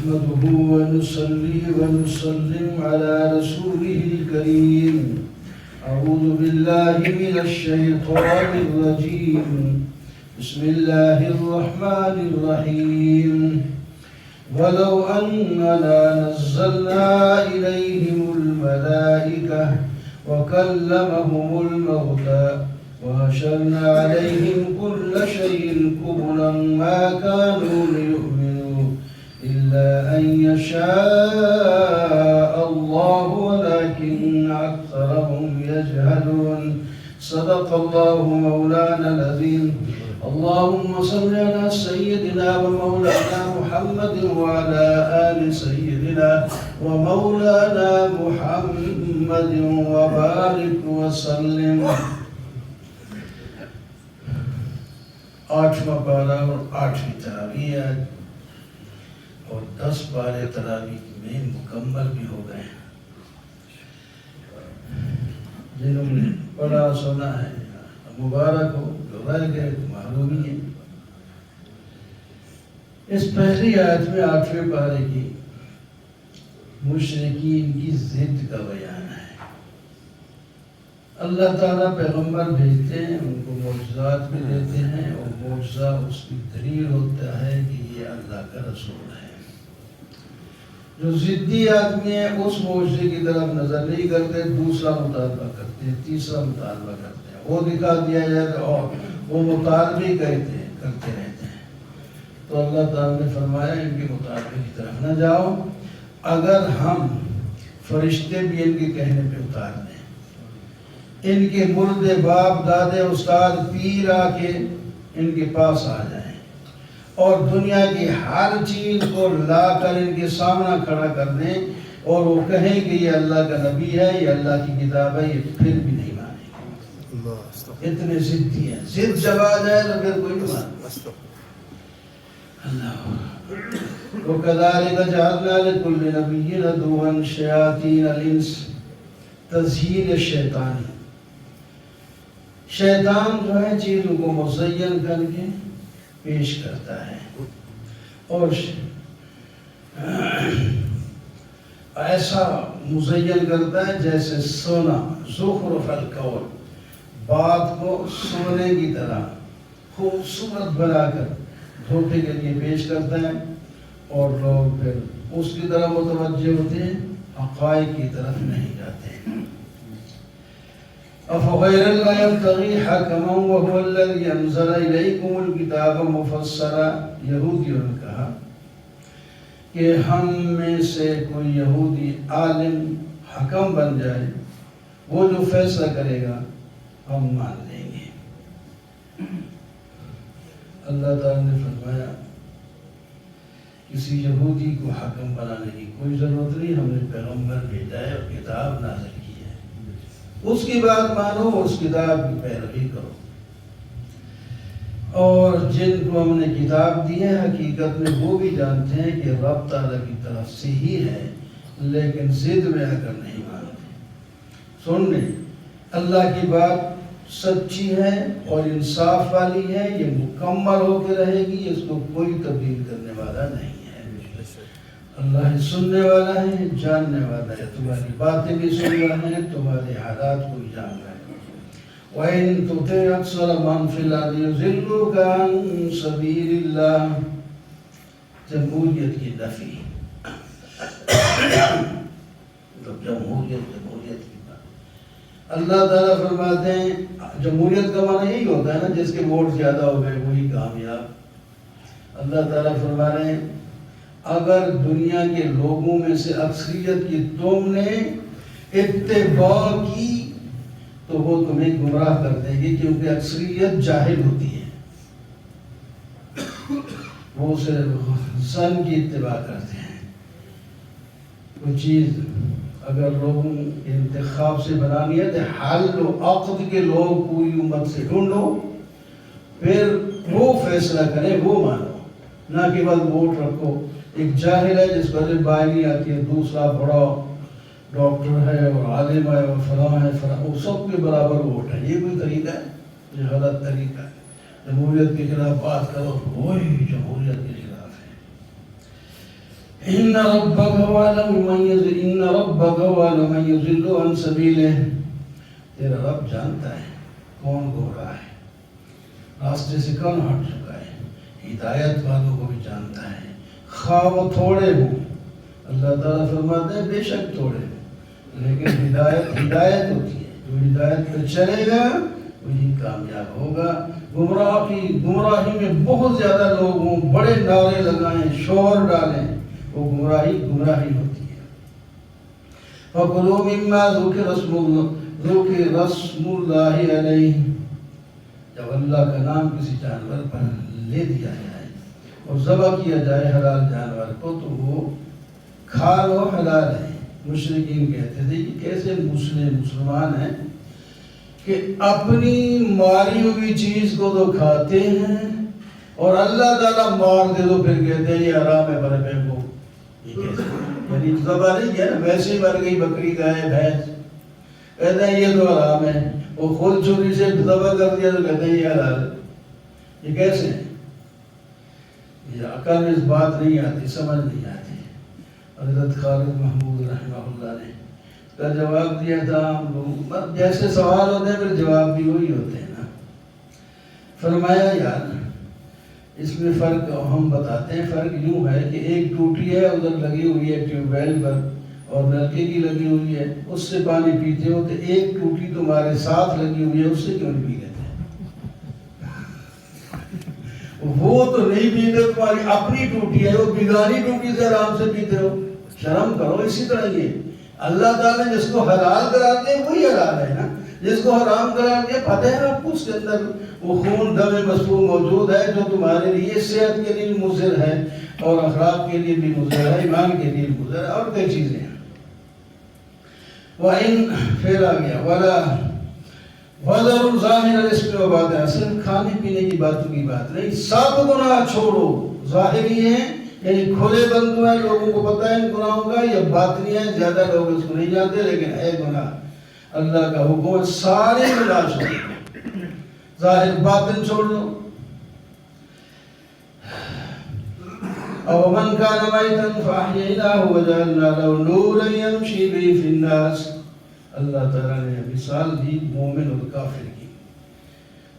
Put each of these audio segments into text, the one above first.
نحمده ونصلي ونسلم على رسوله الكريم. أعوذ بالله من الشيطان الرجيم. بسم الله الرحمن الرحيم. ولو أننا نزلنا إليهم الملائكة وكلمهم الموتى وحشرنا عليهم كل شيء قبلا ما كانوا ليؤمنوا إلا أن يشاء الله ولكن أكثرهم يجهلون. صدق الله مولانا العظيم. اللهم صل على سيدنا ومولانا محمد وعلى آل سيدنا ومولانا محمد وبارك وسلم. 8واں پارہ اور 8ویں تراویح اور 10 پارے تراویح میں مکمل بھی ہو گئے ہیں. جنہوں نے پڑھا سنا ہے مبارک ہو، جو رہ گئے تو معلوم ہی ہے. اس پہلی آیت میں 8ویں پارے کی مشرکین کی ضد کا بیان ہے. اللہ تعالیٰ پیغمبر بھیجتے ہیں، ان کو معجزات بھی دیتے ہیں، اور معجزہ اس کی دلیل ہوتا ہے کہ یہ اللہ کا رسول ہے. جو ضدی آدمی ہے اس معجزے کی طرف نظر نہیں کرتے، دوسرا مطالبہ کرتے ہیں، تیسرا مطالبہ کرتے ہیں، وہ دکھا دیا جائے تو اور وہ مطالبے کرتے رہتے ہیں. تو اللہ تعالیٰ نے فرمایا ان کے مطالبے کی طرف نہ جاؤ. اگر ہم فرشتے بھی ان کے کہنے پہ اتار دیں، ان کے مردے باپ دادے استاد پیر آ کے ان کے پاس آ جائیں اور دنیا کی ہر چیز کو لا کر ان کے سامنے کھڑا کر دیں اور وہ کہیں کہ یہ اللہ کا نبی ہے، یہ اللہ کی کتاب ہے، یہ پھر بھی نہیں مانیں گے. اتنے ضدی ہیں. ضد جب آ جائے تو پھر کوئی نہیں مانے. اللہ وَكَذَلِكَ جَعَلْنَا لِكُلِّ نَبِيٍّ عَدُوًّا شَيَاطِينَ الْإِنسِ. تزیین شیطانی، شیطان جو ہے چیزوں کو مزین کر کے پیش کرتا ہے اور ایسا مزین کرتا ہے جیسے سونا، زخرف القول، بات کو سونے کی طرح خوبصورت بنا کر دھوکے کے لیے پیش کرتا ہے اور لوگ پھر اس کی طرف متوجہ ہوتے ہیں، حقائق کی طرف نہیں جاتے. أَفَغَيْرَ اللَّهِ يَبْتَغِي حَكَمًا وَهُوَ الَّذِي أَنزَلَ إِلَيْكُمُ الْكِتَابَ مُفَصَّلًا. یہودیوں نے کہا کہ ہم میں سے کوئی یہودی عالم حکم بن جائے، وہ جو فیصلہ کرے گا ہم مان لیں گے. اللہ تعالیٰ نے فرمایا کسی یہودی کو حکم بنانے کی کوئی ضرورت نہیں. ہم نے پیغمبر بھیجا ہے اور کتاب نازل کی ہے، اس کی بات مانو، اس کتاب کی پیروی کرو. اور جن کو ہم نے کتاب دی ہے حقیقت میں وہ بھی جانتے ہیں کہ رب تعالیٰ کی طرف سے ہی ہے، لیکن ضد میں آ کر نہیں مانتے. سن لیں، اللہ کی بات سچی ہے اور انصاف والی ہے، یہ مکمل ہو کے رہے گی، اس کو کوئی تبدیل کرنے والا نہیں ہے. اللہ سننے والا ہے، جاننے والا ہے، تمہاری باتیں بھی سن رہا ہے، تمہارے حالات کو بھی جان رہا ہے. وَإِن تُطِعْ أَكْثَرَ مَنْ فِي الْأَرْضِ يُضِلُّوكَ عَنْ سَبِيلِ اللَّهِ. جمہوریت کی نفی، جمہوریت کی بات. اللہ تعالیٰ فرماتے ہیں جمہوریت کا معنی یہی ہوتا ہے نا، جس کے ووٹ زیادہ ہو گئے وہی کامیاب. اللہ تعالیٰ فرما رہے ہیں اگر دنیا کے لوگوں میں سے اکثریت کی تم نے اتباع کی تو وہ تمہیں گمراہ کر دیں گے، کیونکہ اکثریت جاہل ہوتی ہے، وہ صرف زن کی اتباع کرتے ہیں. کوئی چیز اگر لوگوں کے انتخاب سے بنانی ہے تو حل و عقد کے لوگ پوری امت سے ڈھونڈو، پھر وہ فیصلہ کریں، وہ مانو، نہ کہ بس ووٹ رکھو. ایک جاہل ہے جس کو بائیں نہیں آتی ہے، دوسرا بڑا ڈاکٹر ہے اور عالم ہے اور فلاں ہے فلاں، وہ سب کے برابر ووٹ ہے. یہ کوئی طریقہ ہے؟ یہ غلط طریقہ ہے. جمہوریت کے خلاف بات کرو، وہی جمہوریت کے خلاف ہے. ان ربک هو اعلم من یضل عن سبیلہ، تیرا رب جانتا ہے کون گمراہ ہے، راستے سے کون ہٹ چکا ہے، ہدایت والوں کو بھی جانتا ہے، خواہ وہ تھوڑے ہوں۔ اللہ تعالیٰ فرماتے ہیں بے شک تھوڑے ہوں، لیکن ہدایت ہوتی ہے، جو ہدایت پہ چلے گا وہی کامیاب ہوگا۔ گمراہی میں بہت زیادہ لوگ ہوں، بڑے نعرے لگائیں، شور ڈالیں، وہ گمراہی ہوتی ہے۔ فَكُلُوا مِمَّا ذُكِرَ اسْمُ اللَّهِ عَلَيْهِ، جب اللہ کا نام کسی جانور پر لے دیا جائے اور ذبح کیا جائے حلال جانور کو تو وہ کھا لو، حلال ہے۔ مشرکین کہتے تھے کہ کیسے مسلمان ہیں کہ اپنی ماری ہوئی چیز کو تو کھاتے ہیں اور اللہ تعالیٰ مار دے تو پھر کہتے ہیں یہ حرام ہے، برے پہ کو یہ کیسے، یعنی ذبح نہیں کیا نا، ویسے ہی مر گئی بکری گائے بھینس، کہتے ہیں یہ تو حرام ہے، وہ خود چوری سے ذبح کر دیا تو کہتے ہیں یہ حلال ہے۔ یہ کیسے ہے؟ یہ عقل میں اس بات نہیں آتی، سمجھ نہیں آتی۔ حضرت خالد محمود رحمہ اللہ نے کا جواب دیا تھا، جیسے سوال ہوتے ہیں پھر جواب بھی وہی ہوتے ہیں نا۔ فرمایا یار اس میں فرق ہم بتاتے ہیں، فرق یوں ہے کہ ایک ٹوٹی ہے ادھر لگی ہوئی ہے ٹیوب ویل پر اور نلکے کی لگی ہوئی ہے، اس سے پانی پیتے ہو، تو ایک ٹوٹی تمہارے ساتھ لگی ہوئی ہے اس سے کیوں نہیں پی لیتے؟ وہ تو نہیں پیتے، تمہاری اپنی ٹوٹی ہے، وہ بیگانی ٹوٹی سے آرام سے پیتے ہو، شرم کرو۔ اسی طرح یہ اللہ تعالیٰ نے جس کو حلال قرار دیا وہی حلال ہے نا، جس کو حرام قرار دیا پتہ ہے آپ کو اس کے اندر وہ خون دم مسفوح موجود ہے جو تمہارے لیے صحت کے لیے مضر ہے اور اخلاق کے لیے بھی مضر ہے، ایمان کے لیے بھی مضر ہے، اور کئی چیزیں ہیں۔ وَإِن پھر آ گیا وَذَرُوا ظَاهِرَ الْإِثْمِ وَبَاطِنَهُ، صرف کھانے پینے کی باتوں کی بات نہیں، سب گناہ چھوڑو، ظاہری ہیں یعنی کھلے بندو ہیں، لوگوں کو پتہ ہے ان گناہوں کا، یا باطنی ہیں زیادہ لوگ اس کو نہیں جانتے لیکن ہے گناہ، اللہ کا حکم ہے سارے گناہ چھوڑو، ظاہر باطن چھوڑ دو۔ أَوَمَنْ كَانَ مَيْتًا فَأَحْيَيْنَاهُ وَجَعَلْنَا لَهُ نُورًا يَمْشِي بِهِ فِي النَّاسِ، اللہ تعالیٰ نے مثال دی مومن اور کافر کی۔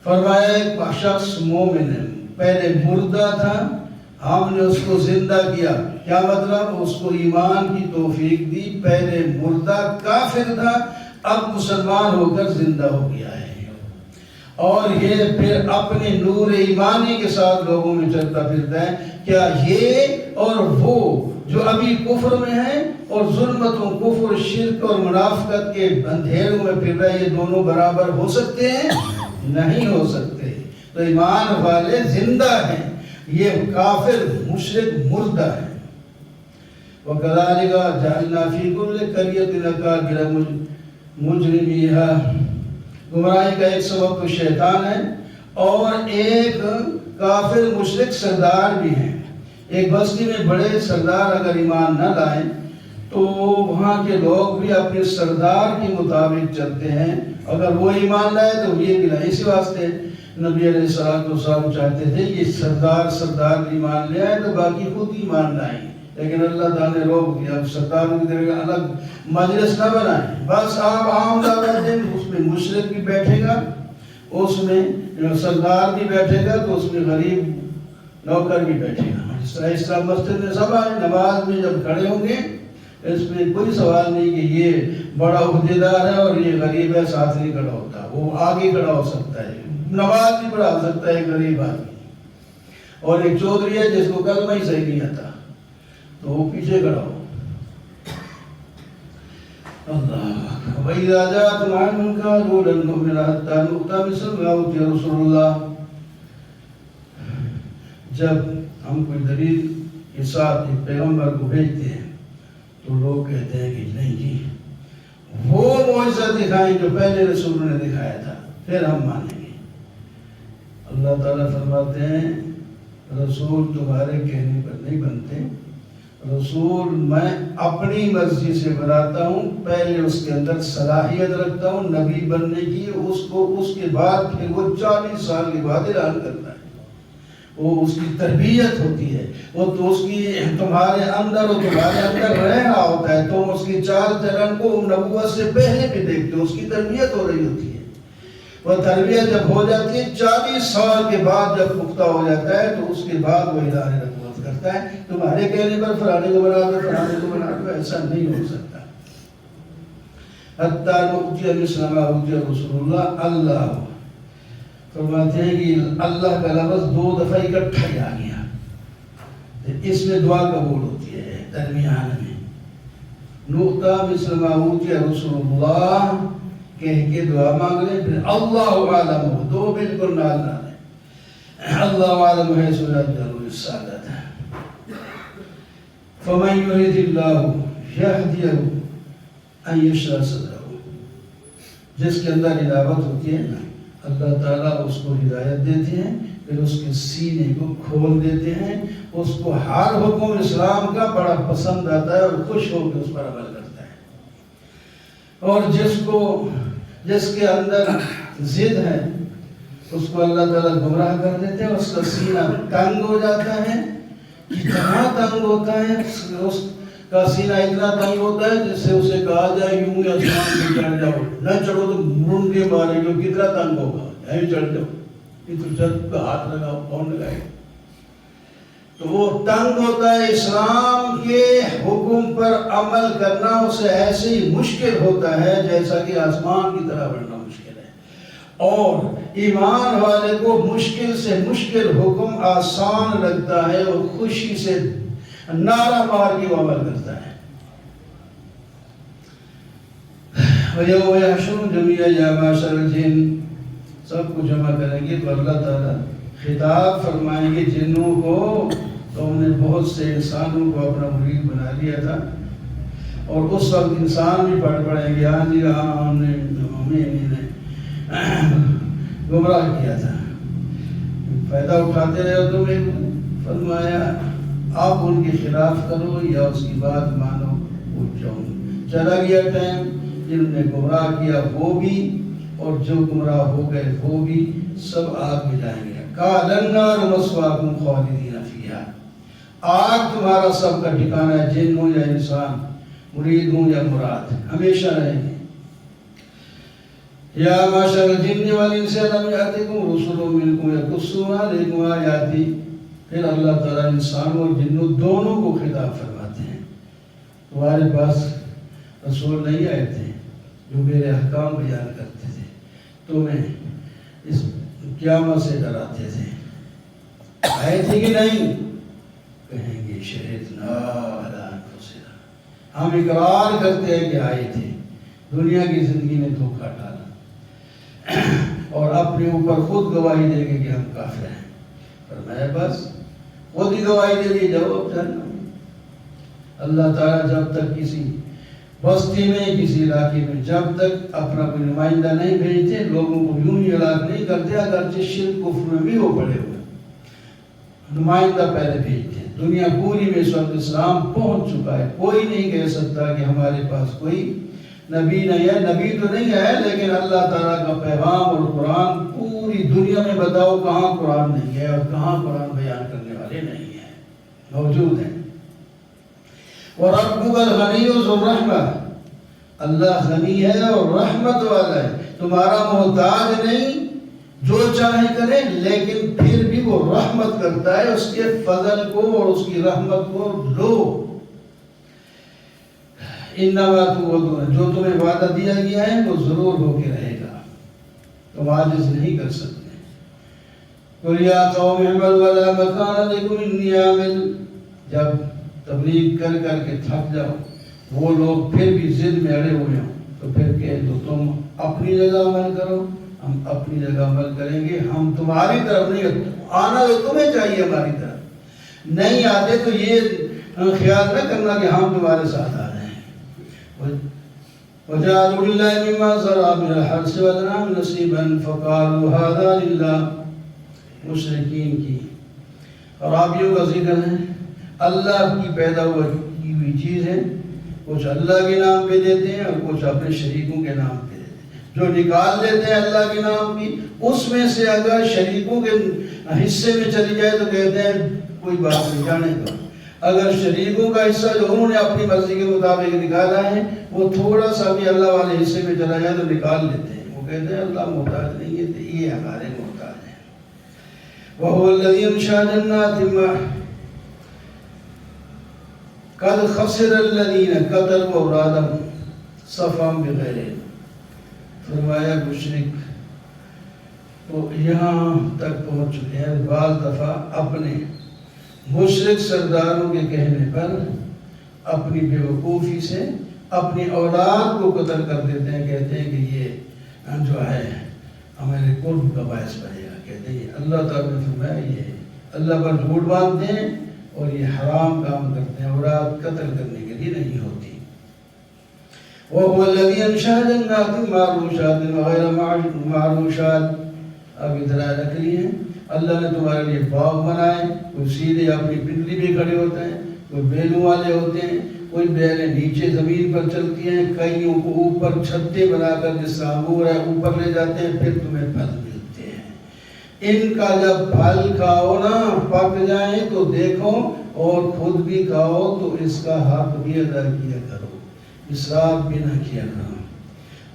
فرمایا ایک شخص مومن ہے، پہلے مردہ تھا، ہم نے اس کو زندہ کیا، کیا مطلب؟ اس کو ایمان کی توفیق دی، پہلے مردہ کافر تھا اب مسلمان ہو کر زندہ ہو گیا ہے، اور یہ پھر اپنے نور ایمانی کے ساتھ لوگوں میں چلتا پھرتا ہے۔ کیا یہ اور وہ جو ابھی کفر میں ہیں اور ظلمتوں، کفر، شرک اور منافقت کے اندھیروں میں پھر رہے، یہ دونوں برابر ہو سکتے ہیں؟ نہیں ہو سکتے۔ تو ایمان والے زندہ ہیں، یہ کافر مشرک مردہ ہے۔ وَكَذَلِكَ جَعَلْنَا فِي كُلِّ قَرْيَةٍ أَكَابِرَ مُجْرِمِيهَا، گمراہی کا ایک سبب تو شیطان ہے اور ایک کافر مشرک سردار بھی ہیں۔ ایک بستی میں بڑے سردار اگر ایمان نہ لائیں تو وہاں کے لوگ بھی اپنے سردار کے مطابق چلتے ہیں، اگر وہ ایمان لائے تو یہ بھی لائے۔ اسی واسطے نبی علیہ السلام چاہتے تھے یہ سردار ایمان لے آئے تو باقی خود ایمان لائیں، لیکن اللہ تعالیٰ نے روک دیا، سرداروں کی طرح الگ مجلس نہ بنائیں، بس آپ عام دعوت دیں، اس میں مشرک بھی بیٹھے گا، اس میں سردار بھی بیٹھے گا، تو اس میں غریب نوکر بھی بیٹھے گا۔ جس طرح اسلام مسجد میں سب آئے، نماز میں جب کھڑے ہوں گے اس میں کوئی سوال نہیں کہ یہ بڑا عہدیدار ہے اور یہ غریب ہے ساتھ نہیں کھڑا ہوتا، وہ آگے کھڑا ہو سکتا ہے، نماز بھی پڑھا سکتا ہے غریب آدمی، اور ایک چودھری ہے جس کو کلمہ ہی صحیح نہیں آتا تو وہ پیچھے کھڑا ہو۔ اللہ وَإِذَا جَاءَتْهُمْ آيَةٌ قَالُوا لَن نُّؤْمِنَ حَتَّىٰ نُؤْتَىٰ مِثْلَ مَا أُوتِيَ رُسُولُ اللَّهِ، جب ہم کوئی دلیل کے ساتھ ایک پیغمبر کو بھیجتے ہیں تو لوگ کہتے ہیں کہ نہیں جی وہ معجزہ دکھائیں جو پہلے رسولوں نے دکھایا تھا پھر ہم مانیں گے۔ اللہ تعالیٰ فرماتے ہیں رسول تمہارے کہنے پر نہیں بنتے، رسول میں اپنی مرضی سے بناتا ہوں، پہلے اس کے اندر صلاحیت رکھتا ہوں نبی بننے کی، اس کو اس کے بعد پھر وہ 40 سال کے بعد اعلان کرتا ہے، وہ اس کی تربیت ہوتی ہے، وہ تو اس کی تمہارے اندر رہ رہا ہوتا ہے، تم اس کی چال چلن کو نبوت سے پہلے بھی دیکھتے ہو، اس کی تربیت ہو رہی ہوتی ہے۔ وہ تربیت جب ہو جاتی ہے 40 سال کے بعد جب پختہ ہو جاتا ہے تو اس کے بعد وہ ادارے نبوت کرتا ہے۔ تمہارے کہنے پر فلانے کو بنا دو، فلانے کو بنا دو، ایسا نہیں ہو سکتا۔ حتیٰ نؤتی مثل ما اوتی رسول اللہ، اللہ فرماتے ہیں کہ اللہ کا لفظ 2 دفعہ اکٹھا ہی آ گیا، اس میں دعا قبول ہوتی ہے درمیان میں۔ نؤتی مثل ما اوتی رسول اللہ کہہ کے دعا مانگ لیں، پھر اللہ عالم، 2 بالکل نال نال ہے، اللہ عالم ہے سورت السعادت۔ فمن یرید اللہ یہدیہ ان یشرح صدرہ، جس کے اندر ہدایت ہوتی ہے نا، اللہ تعالیٰ اس کو ہدایت دیتے ہیں، پھر اس کے سینے کو کھول دیتے ہیں، اس کو ہر حکم اسلام کا بڑا پسند آتا ہے اور خوش ہو کے اس پر عمل کرتا ہے۔ اور جس کے اندر ضد ہے اس کو اللہ تعالیٰ گمراہ کر دیتے ہیں، اس کا سینہ تنگ ہو جاتا ہے، اتنا تنگ ہوتا ہے، اس کا سینہ اتنا تنگ ہوتا ہے جس سے اسے کہا جائے یوں یا آسمان پہ چڑھ جاؤ، نہ چڑھو تو مون کے مارے گا، کتنا تنگ ہوگا، یہیں چڑھ جاؤ، یہ تو چھت پہ ہاتھ لگاؤ، کون لگائے گا؟ تو وہ تنگ ہوتا ہے۔ اسلام کے حکم پر عمل کرنا اسے ایسے ہی مشکل ہوتا ہے جیسا کہ آسمان کی طرح بڑھنا مشکل ہے، اور ایمان والے کو مشکل سے مشکل حکم آسان لگتا ہے اور خوشی سے نعرہ مار کے عمل کرتا ہے۔ وَيَوْمَ يَحْشُرُهُمْ جَمِيعًا يَا مَعْشَرَ الْجِنِّ، سب کو جمع کریں گے تو اللہ تعالیٰ خطاب فرمائیں گے جنوں کو، تم نے بہت سے انسانوں کو اپنا مرید بنا لیا تھا، اور اس وقت انسان بھی پڑھیں گے ہاں جی ہمیں گمراہ کیا تھا، فائدہ اٹھاتے رہے ہو تمہیں، فرمایا آپ ان کے خلاف کرو یا اس کی بات مانو، اٹھ جاؤ۔ چلا گیا ٹائم، جنہوں نے گمراہ کیا وہ بھی اور جو گمراہ ہو گئے وہ بھی، سب آگ میں جائیں گے۔ قَالَ النَّارُ مَثْوَاكُمْ خَالِدِينَ فِيهَا، آگ تمہارا سب کا ٹھکانہ ہے، جن ہوں یا انسان، مرید ہوں یا مراد، ہمیشہ رہیں گے۔ یا معشر الجن والانس الم یاتکم رسل منکم یقصون علیکم آیاتی، پھر اللہ تعالیٰ انسانوں اور جنوں دونوں کو خطاب فرماتے ہیں، تمہارے پاس رسول نہیں آئے تھے جو میرے احکام بیان کرتے تھے، تمہیں اس قیامت سے ڈراتے تھے، آئے تھے کہ نہیں؟ کہیں گے شہدنا علی انفسنا، ہم اقرار کرتے ہیں کہ آئے تھے، دنیا کی زندگی میں دھوکہ ڈالا اور اپنے اوپر خود گواہی دے گے کہ ہم کافر ہیں۔ فرمایا بس خود ہی گواہی دے دی، جاؤ جہنم۔ اللہ تعالیٰ جب تک کسی بستی میں، کسی علاقے میں جب تک اپنا کوئی نمائندہ نہیں بھیجتے، لوگوں کو یوں ہی ہلاک نہیں کرتے، اگرچہ شرک کفر میں بھی وہ پڑے ہوئے، نمائندہ پہلے بھیجتے ہیں۔ دنیا پوری میں اس وقت اسلام پہنچ چکا ہے، کوئی نہیں کہہ سکتا کہ ہمارے پاس کوئی نبی نہیں ہے، نبی تو نہیں ہے لیکن اللہ تعالیٰ کا پیغام اور قرآن پوری دنیا میں بتاؤ کہاں قرآن نہیں ہے اور کہاں قرآن بیان کرنے والے نہیں ہیں، موجود ہیں۔ وَرَبُّكَ الْغَنِيُّ ذُو الرَّحْمَةِ، اللہ غنی ہے اور رحمت والا ہے، تمہارا محتاج نہیں، جو چاہے کرے، لیکن پھر بھی وہ رحمت کرتا ہے، اس کے فضل کو اور اس کی رحمت کو لو۔ انما توعدون، جو تمہیں وعدہ دیا گیا ہے وہ ضرور ہو کے رہے گا، تم عاجز نہیں کر سکتے۔ قُلْ يَا قَوْمِ اعْمَلُوا عَلَىٰ مَكَانَتِكُمْ إِنِّي عَامِلٌ، جب تبلیغ کر کر کے تھک جاؤ، وہ لوگ پھر بھی ضد میں اڑے ہوئے ہوں، تو پھر کہہ دو تم اپنی جگہ عمل کرو، ہم اپنی جگہ عمل کریں گے، ہم تمہاری طرف نہیں، آنا تو تمہیں چاہیے ہماری طرف، نہیں آتے تو یہ خیال نہ کرنا کہ ہم تمہارے ساتھ آ رہے ہیں۔ وَجَعَلُوا لِلَّهِ مِمَّا زَرَعَ مِنَ الْحَرْثِ وَالْأَنْعَامِ نَصِيبًا فَقَالُوا هَذَا لِلَّهِ، مشرکین کی خرابیوں کا ذکر ہے، اللہ کی پیدا ہوئی چیز ہے، کچھ اللہ کے نام پہ دیتے ہیں اور کچھ اپنے شریکوں کے نام پہ دیتے ہیں، جو نکال لیتے ہیں اللہ کے نام کی، اس میں سے اگر شریکوں کے حصے میں چلی جائے تو کہتے ہیں کوئی بات نہیں جانے دو. اگر شریکوں کا حصہ جو انہوں نے اپنی مرضی کے مطابق نکالا ہے وہ تھوڑا سا بھی اللہ والے حصے میں چلا جائے تو نکال لیتے ہیں. وہ کہتے ہیں اللہ محتاج نہیں ہے، یہ ہمارے محتاج ہیں. وَهُوَ الَّذِي أَنشَأَ جَنَّاتٍ قَدْ خَسِرَ الَّذِينَ كَفَرُوا أَوْلَادَهُمْ صَفًا بِغَيْرِ عِلْمٍ. فرمایا مشرک تو یہاں تک پہنچ چکے ہیں بعض دفعہ اپنے مشرک سرداروں کے کہنے پر اپنی بے وقوفی سے اپنی اولاد کو قتل کر دیتے ہیں. کہتے ہیں کہ یہ جو ہے ہمارے قرب کا باعث بنے گا. کہتے ہیں اللہ تعالیٰ نے فرمایا یہ اللہ پر جھوٹ باندھتے ہیں اور یہ حرام کام کرتے ہیں. اولاد قتل کرنے کے لیے نہیں ہوتی. وَهُوَ الَّذِي أَنشَأَ جَنَّاتٍ مَعْرُوشَاتٍ وَغَيْرَ مَعْرُوشَاتٍ. اب ادھر رکھ لی ہیں اللہ نے تمہارے لیے باغ بنائے. کوئی سیدھے اپنی پنڈلی پہ کھڑے ہوتے ہیں، کوئی بیلوں والے ہوتے ہیں، کوئی بیلیں نیچے زمین پر چلتی ہیں، کئیوں کو اوپر چھتے بنا کر جس سے انگور ہے اوپر لے جاتے ہیں، پھر تمہیں پھل ملتے ہیں. ان کا جب پھل کھاؤ نا پک جائیں تو دیکھو اور خود بھی کھاؤ تو اس کا حق بھی ادا کیا کرو، اسراف بھی نہ کیا کرو.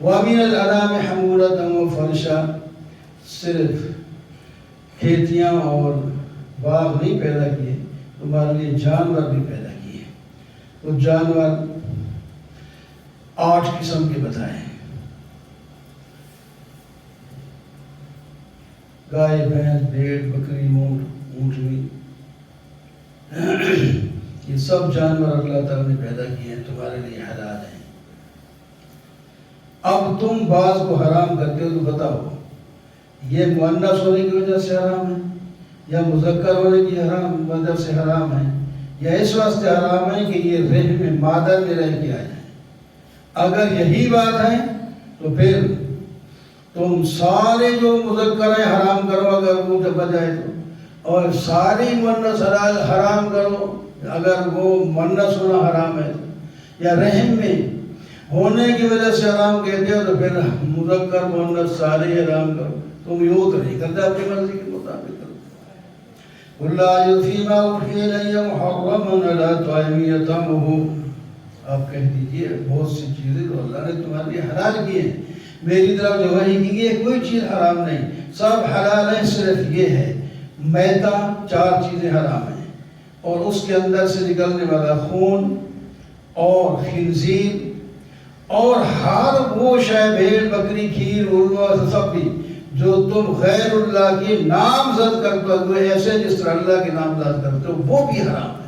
وَمِنَ الْأَنْعَامِ حَمُولَةً وَفَرْشًا. صرف کھیتیاں اور باغ نہیں پیدا کیے، تمہارے لیے جانور بھی پیدا کیے. تو جانور 8 قسم کے بتائے: گائے، بھینس، بھیڑ، بکری، اونٹ، اونٹنی. یہ سب جانور اللہ تعالیٰ نے پیدا کیے ہیں، تمہارے لیے حلال ہیں. اب تم بعض کو حرام کرتے ہو تو بتاؤ یہ مؤنث ہونے کی وجہ سے حرام ہے یا مذکر ہونے کی وجہ سے حرام ہے یا اس واسطے حرام ہے کہ یہ رحم میں مادر میں رہ کے آ جائے. اگر یہی بات ہے تو پھر تم سارے جو مذکر ہیں حرام کرو اگر وہ جب بجائے تو، اور ساری مؤنث حرام کرو اگر وہ مؤنث ہونا حرام ہے. یا رحم میں ہونے کی وجہ سے حرام کہتے ہو تو پھر مذکر مؤنث سارے حرام کرو. تم یوں تو نہیں کرتے، اپنی مرضی کے مطابق کرو. وَلَا يُفِي مَا أُوحِيَ إِلَيَّ مُحَرَّمًا عَلَىٰ طَاعِمٍ يَطْعَمُهُ. آپ کہہ دیجئے بہت سی چیزیں تو اللہ نے تمہارے لیے حلال کی ہیں، میری طرف جو وحی کی ہے کوئی چیز حرام نہیں، سب حلال ہے. صرف یہ ہے میتا 4 چیزیں حرام ہیں اور اس کے اندر سے نکلنے والا خون اور خنزیر اور ہر وہ شے بھیڑ بکری کھیر الوا سب بھی جو تم غیر اللہ کے نام زد کرتے ہو ایسے جس طرح اللہ کے نام زد کرتے ہو وہ بھی حرام ہے.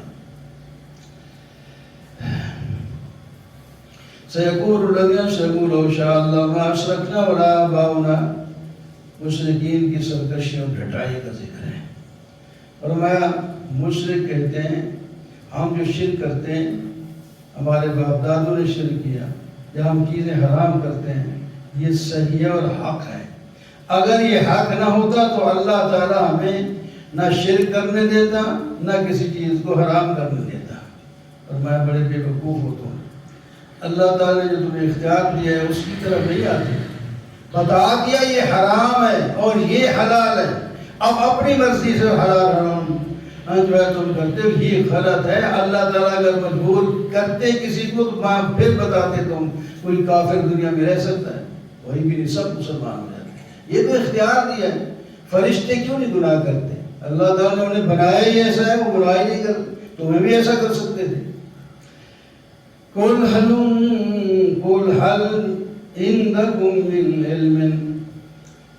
سَيَقُولُ الَّذِينَ أَشْرَكُوا لَوْ شَاءَ اللَّهُ مَا أَشْرَكْنَا وَلَا آبَاؤُنَا. مشرکین کی سرکشی اور ڈھٹائی کا ذکر ہے. فرمایا مشرک کہتے ہیں ہم جو شرک کرتے ہیں ہمارے باپ دادوں نے شرک کیا یا ہم چیزیں حرام کرتے ہیں یہ صحیح اور حق ہے. اگر یہ حق نہ ہوتا تو اللہ تعالیٰ ہمیں نہ شرک کرنے دیتا نہ کسی چیز کو حرام کرنے دیتا. اور میں بڑے بے وقوف ہوتا ہوں. اللہ تعالیٰ نے جو تمہیں اختیار دیا ہے اس کی طرف نہیں آتے، بتا دیا یہ حرام ہے اور یہ حلال ہے، اب اپنی مرضی سے حلال حرام جو ہے تم کرتے ہو یہ غلط ہے. اللہ تعالیٰ اگر مجبور کرتے کسی کو تو پھر بتاتے تم کوئی کافر دنیا میں رہ سکتا ہے؟ وہی بھی نہیں، سب مسلمان ہو جاتے. یہ تو اختیار دیا ہے. فرشتے کیوں نہیں گناہ کرتے؟ اللہ تعالیٰ نے انہیں بنایا ہی ایسا ہے، وہ گناہ نہیں کرتے. تمہیں بھی ایسا کر سکتے تھے. قُلْ هَلْ عِنْدَكُمْ مِنْ عِلْمٍ.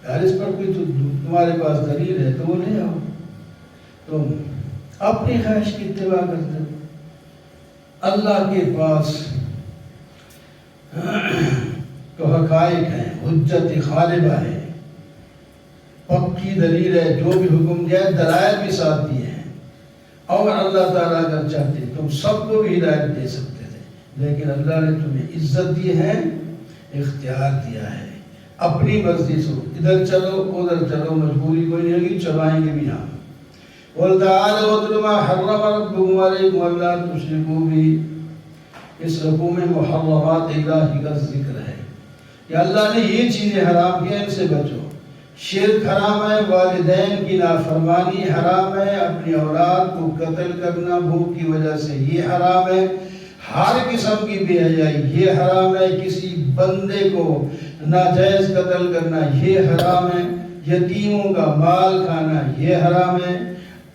یار اس پر کوئی تمہارے پاس دلیل ہے تو وہ لے آؤ. تم اپنی خواہش کی اتباع کرتے ہو. اللہ کے پاس تو حقائق ہیں، حجت غالبہ ہے، پکی دلیل ہے، جو بھی حکم دیا ہے دلائل بھی ساتھ دیے ہیں. اور اللہ تعالیٰ اگر چاہتے تم سب کو بھی ہدایت دے سکتے تھے، لیکن اللہ نے تمہیں عزت دی ہے، اختیار دیا ہے. اپنی مرضی سے ادھر چلو ادھر چلو، مجبوری کوئی نہیں ہوگی، چلائیں گے بھی ہم. قُلْ تَعَالَوْا وَاتْلُوا مَا حَرَّمَ رَبُّكُمْ عَلَيْكُمْ أَلَّا تُشْرِكُوا بِهِ. اس رکوع میں محرمات الہی کا ذکر ہے کہ اللہ نے یہ چیزیں حرام کی ہیں، ان سے بچو. شرک حرام ہے، والدین کی نافرمانی حرام ہے، اپنی اولاد کو قتل کرنا بھوک کی وجہ سے یہ حرام ہے، ہر قسم کی بے حیائی یہ حرام ہے، کسی بندے کو ناجائز قتل کرنا یہ حرام ہے، یتیموں کا مال کھانا یہ حرام ہے،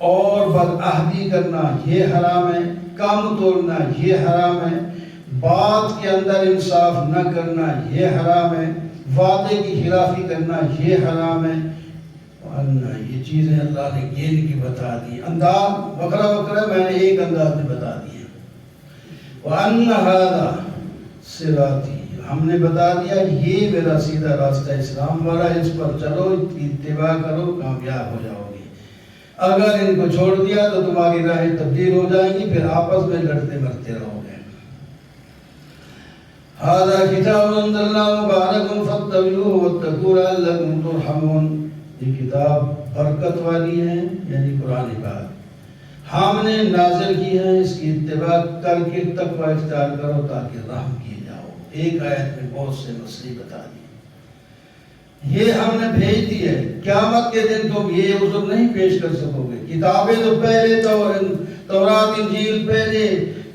اور بدعہدی کرنا یہ حرام ہے، کام توڑنا یہ حرام ہے، بات کے اندر انصاف نہ کرنا یہ حرام ہے، وعدے کی خلافی کرنا یہ حرام ہے۔ یہ چیزیں اللہ نے گین کی بتا دی، انداز بکرا بکرا میں نے ایک انداز میں بتا دیا۔ وَأَنَّ هَذَا صِرَاطِي، ہم نے بتا دیا یہ میرا سیدھا راستہ اسلام والا، اس پر چلو، اتباع کرو، کامیاب ہو جاؤ گے۔ اگر ان کو چھوڑ دیا تو تمہاری راہیں تبدیل ہو جائیں گی، پھر آپس میں لڑتے مرتے رہو گے۔ هَذَا كِتَابٌ أَنزَلْنَاهُ مُبَارَكٌ فَاتَّبِعُوهُ وَاتَّقُوا لَعَلَّكُمْ تُرْحَمُونَ، یہ کتاب برکت والی ہے، یعنی قرآن پاک ہم نے نازل کی ہے، اس کی اتباع کر کے تقوی اختیار کرو تاکہ رحم کیے جاؤ۔ ایک آیت میں بہت سے مسئلے بتا دیے۔ یہ ہم نے بھیج دی ہے، قیامت کے دن تم یہ عذر نہیں پیش کر سکو گے۔ کتابیں تو پہلے تورات انجیل پہلے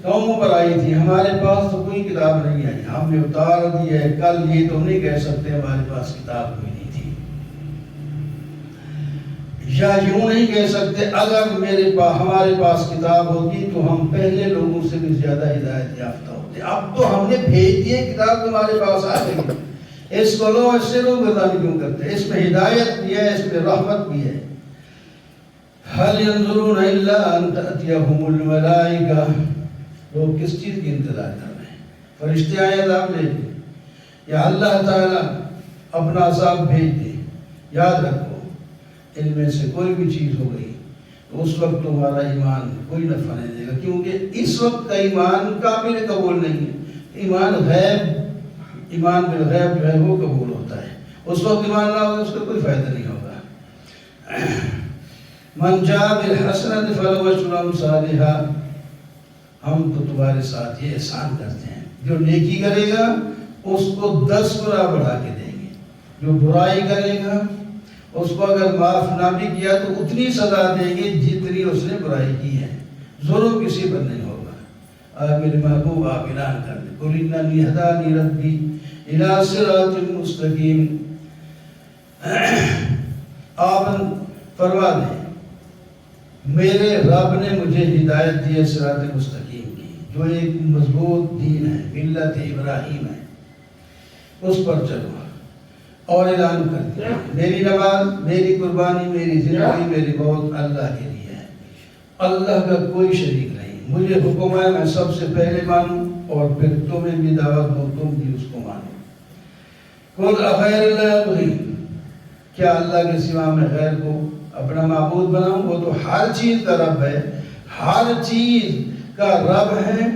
قوموں پر آئی تھی، ہمارے پاس تو کوئی کتاب نہیں آئی، ہم نے اتار دی ہے۔ کل یہ تو نہیں کہہ سکتے ہمارے پاس کتاب کوئی نہیں تھی، یا یوں نہیں کہہ سکتے اگر ہمارے پاس کتاب ہوتی تو ہم پہلے لوگوں سے بھی زیادہ ہدایت یافتہ ہوتے۔ اب تو ہم نے بھیج دیے، کتاب تمہارے پاس آ گئی، اس کو لو، اس سے لوگ گردانی کیوں کرتے؟ اس میں ہدایت بھی ہے، اس میں رحمت بھی ہے۔ هَلْ يَنظُرُونَ إِلَّا أَن تَأْتِيَهُمُ الْمَلَائِكَةُ، لوگ کس چیز کی انتظار کر رہے ہیں؟ فرشتے آئے عذاب لے کے، یا اللہ تعالیٰ اپنا عذاب بھیج دے۔ یاد رکھو ان میں سے کوئی بھی چیز ہو گئی تو اس وقت تمہارا ایمان کوئی نفع نہیں دے گا، کیونکہ اس وقت کا ایمان کامل قبول نہیں ہے۔ ایمان غیب، ایمان بالغیب جو ہے وہ قبول ہوتا ہے، اس وقت ایمان نہ ہوگا اس کا کوئی فائدہ نہیں ہوگا۔ من جاء بالحسنۃ فلہ عشر امثالھا، ہم تو تمہارے ساتھ یہ احسان کرتے ہیں، جو نیکی کرے گا اس کو 10 گنا بڑھا کے دیں گے، جو برائی کرے گا اس کو اگر معاف نہ بھی کیا تو اتنی سزا دیں گے جتنی اس نے برائی کی ہے، ظلم کسی پر نہیں ہوگا۔ میرے محبوب آپ اعلان کر دیں، قُلْ إِنَّنِي هَدَانِي رَبِّي إِلَىٰ صِرَاطٍ مُسْتَقِيمٍ، آپ فرما دیں میرے رب نے مجھے ہدایت دی ہے صراط مستقیم کی، جو ایک مضبوط دین ہے، ملت ابراہیم ہے، اس پر چلو اور اعلان کرتے ہیں میری نماز، میری قربانی، میری زندگی، میری موت اللہ کے لیے ہے، اللہ کا کوئی شریک نہیں۔ مجھے حکم ہے میں سب سے پہلے مانوں اور پھر تمہیں بھی دعوت دوں، تم بھی اس کو مانو۔ قُلْ أَغَيْرَ اللَّهِ أَبْغِي، کیا اللہ کے سوا میں غیر کو اپنا معبود بناؤں؟ وہ تو ہر چیز کا رب ہے، ہر چیز کا رب ہے،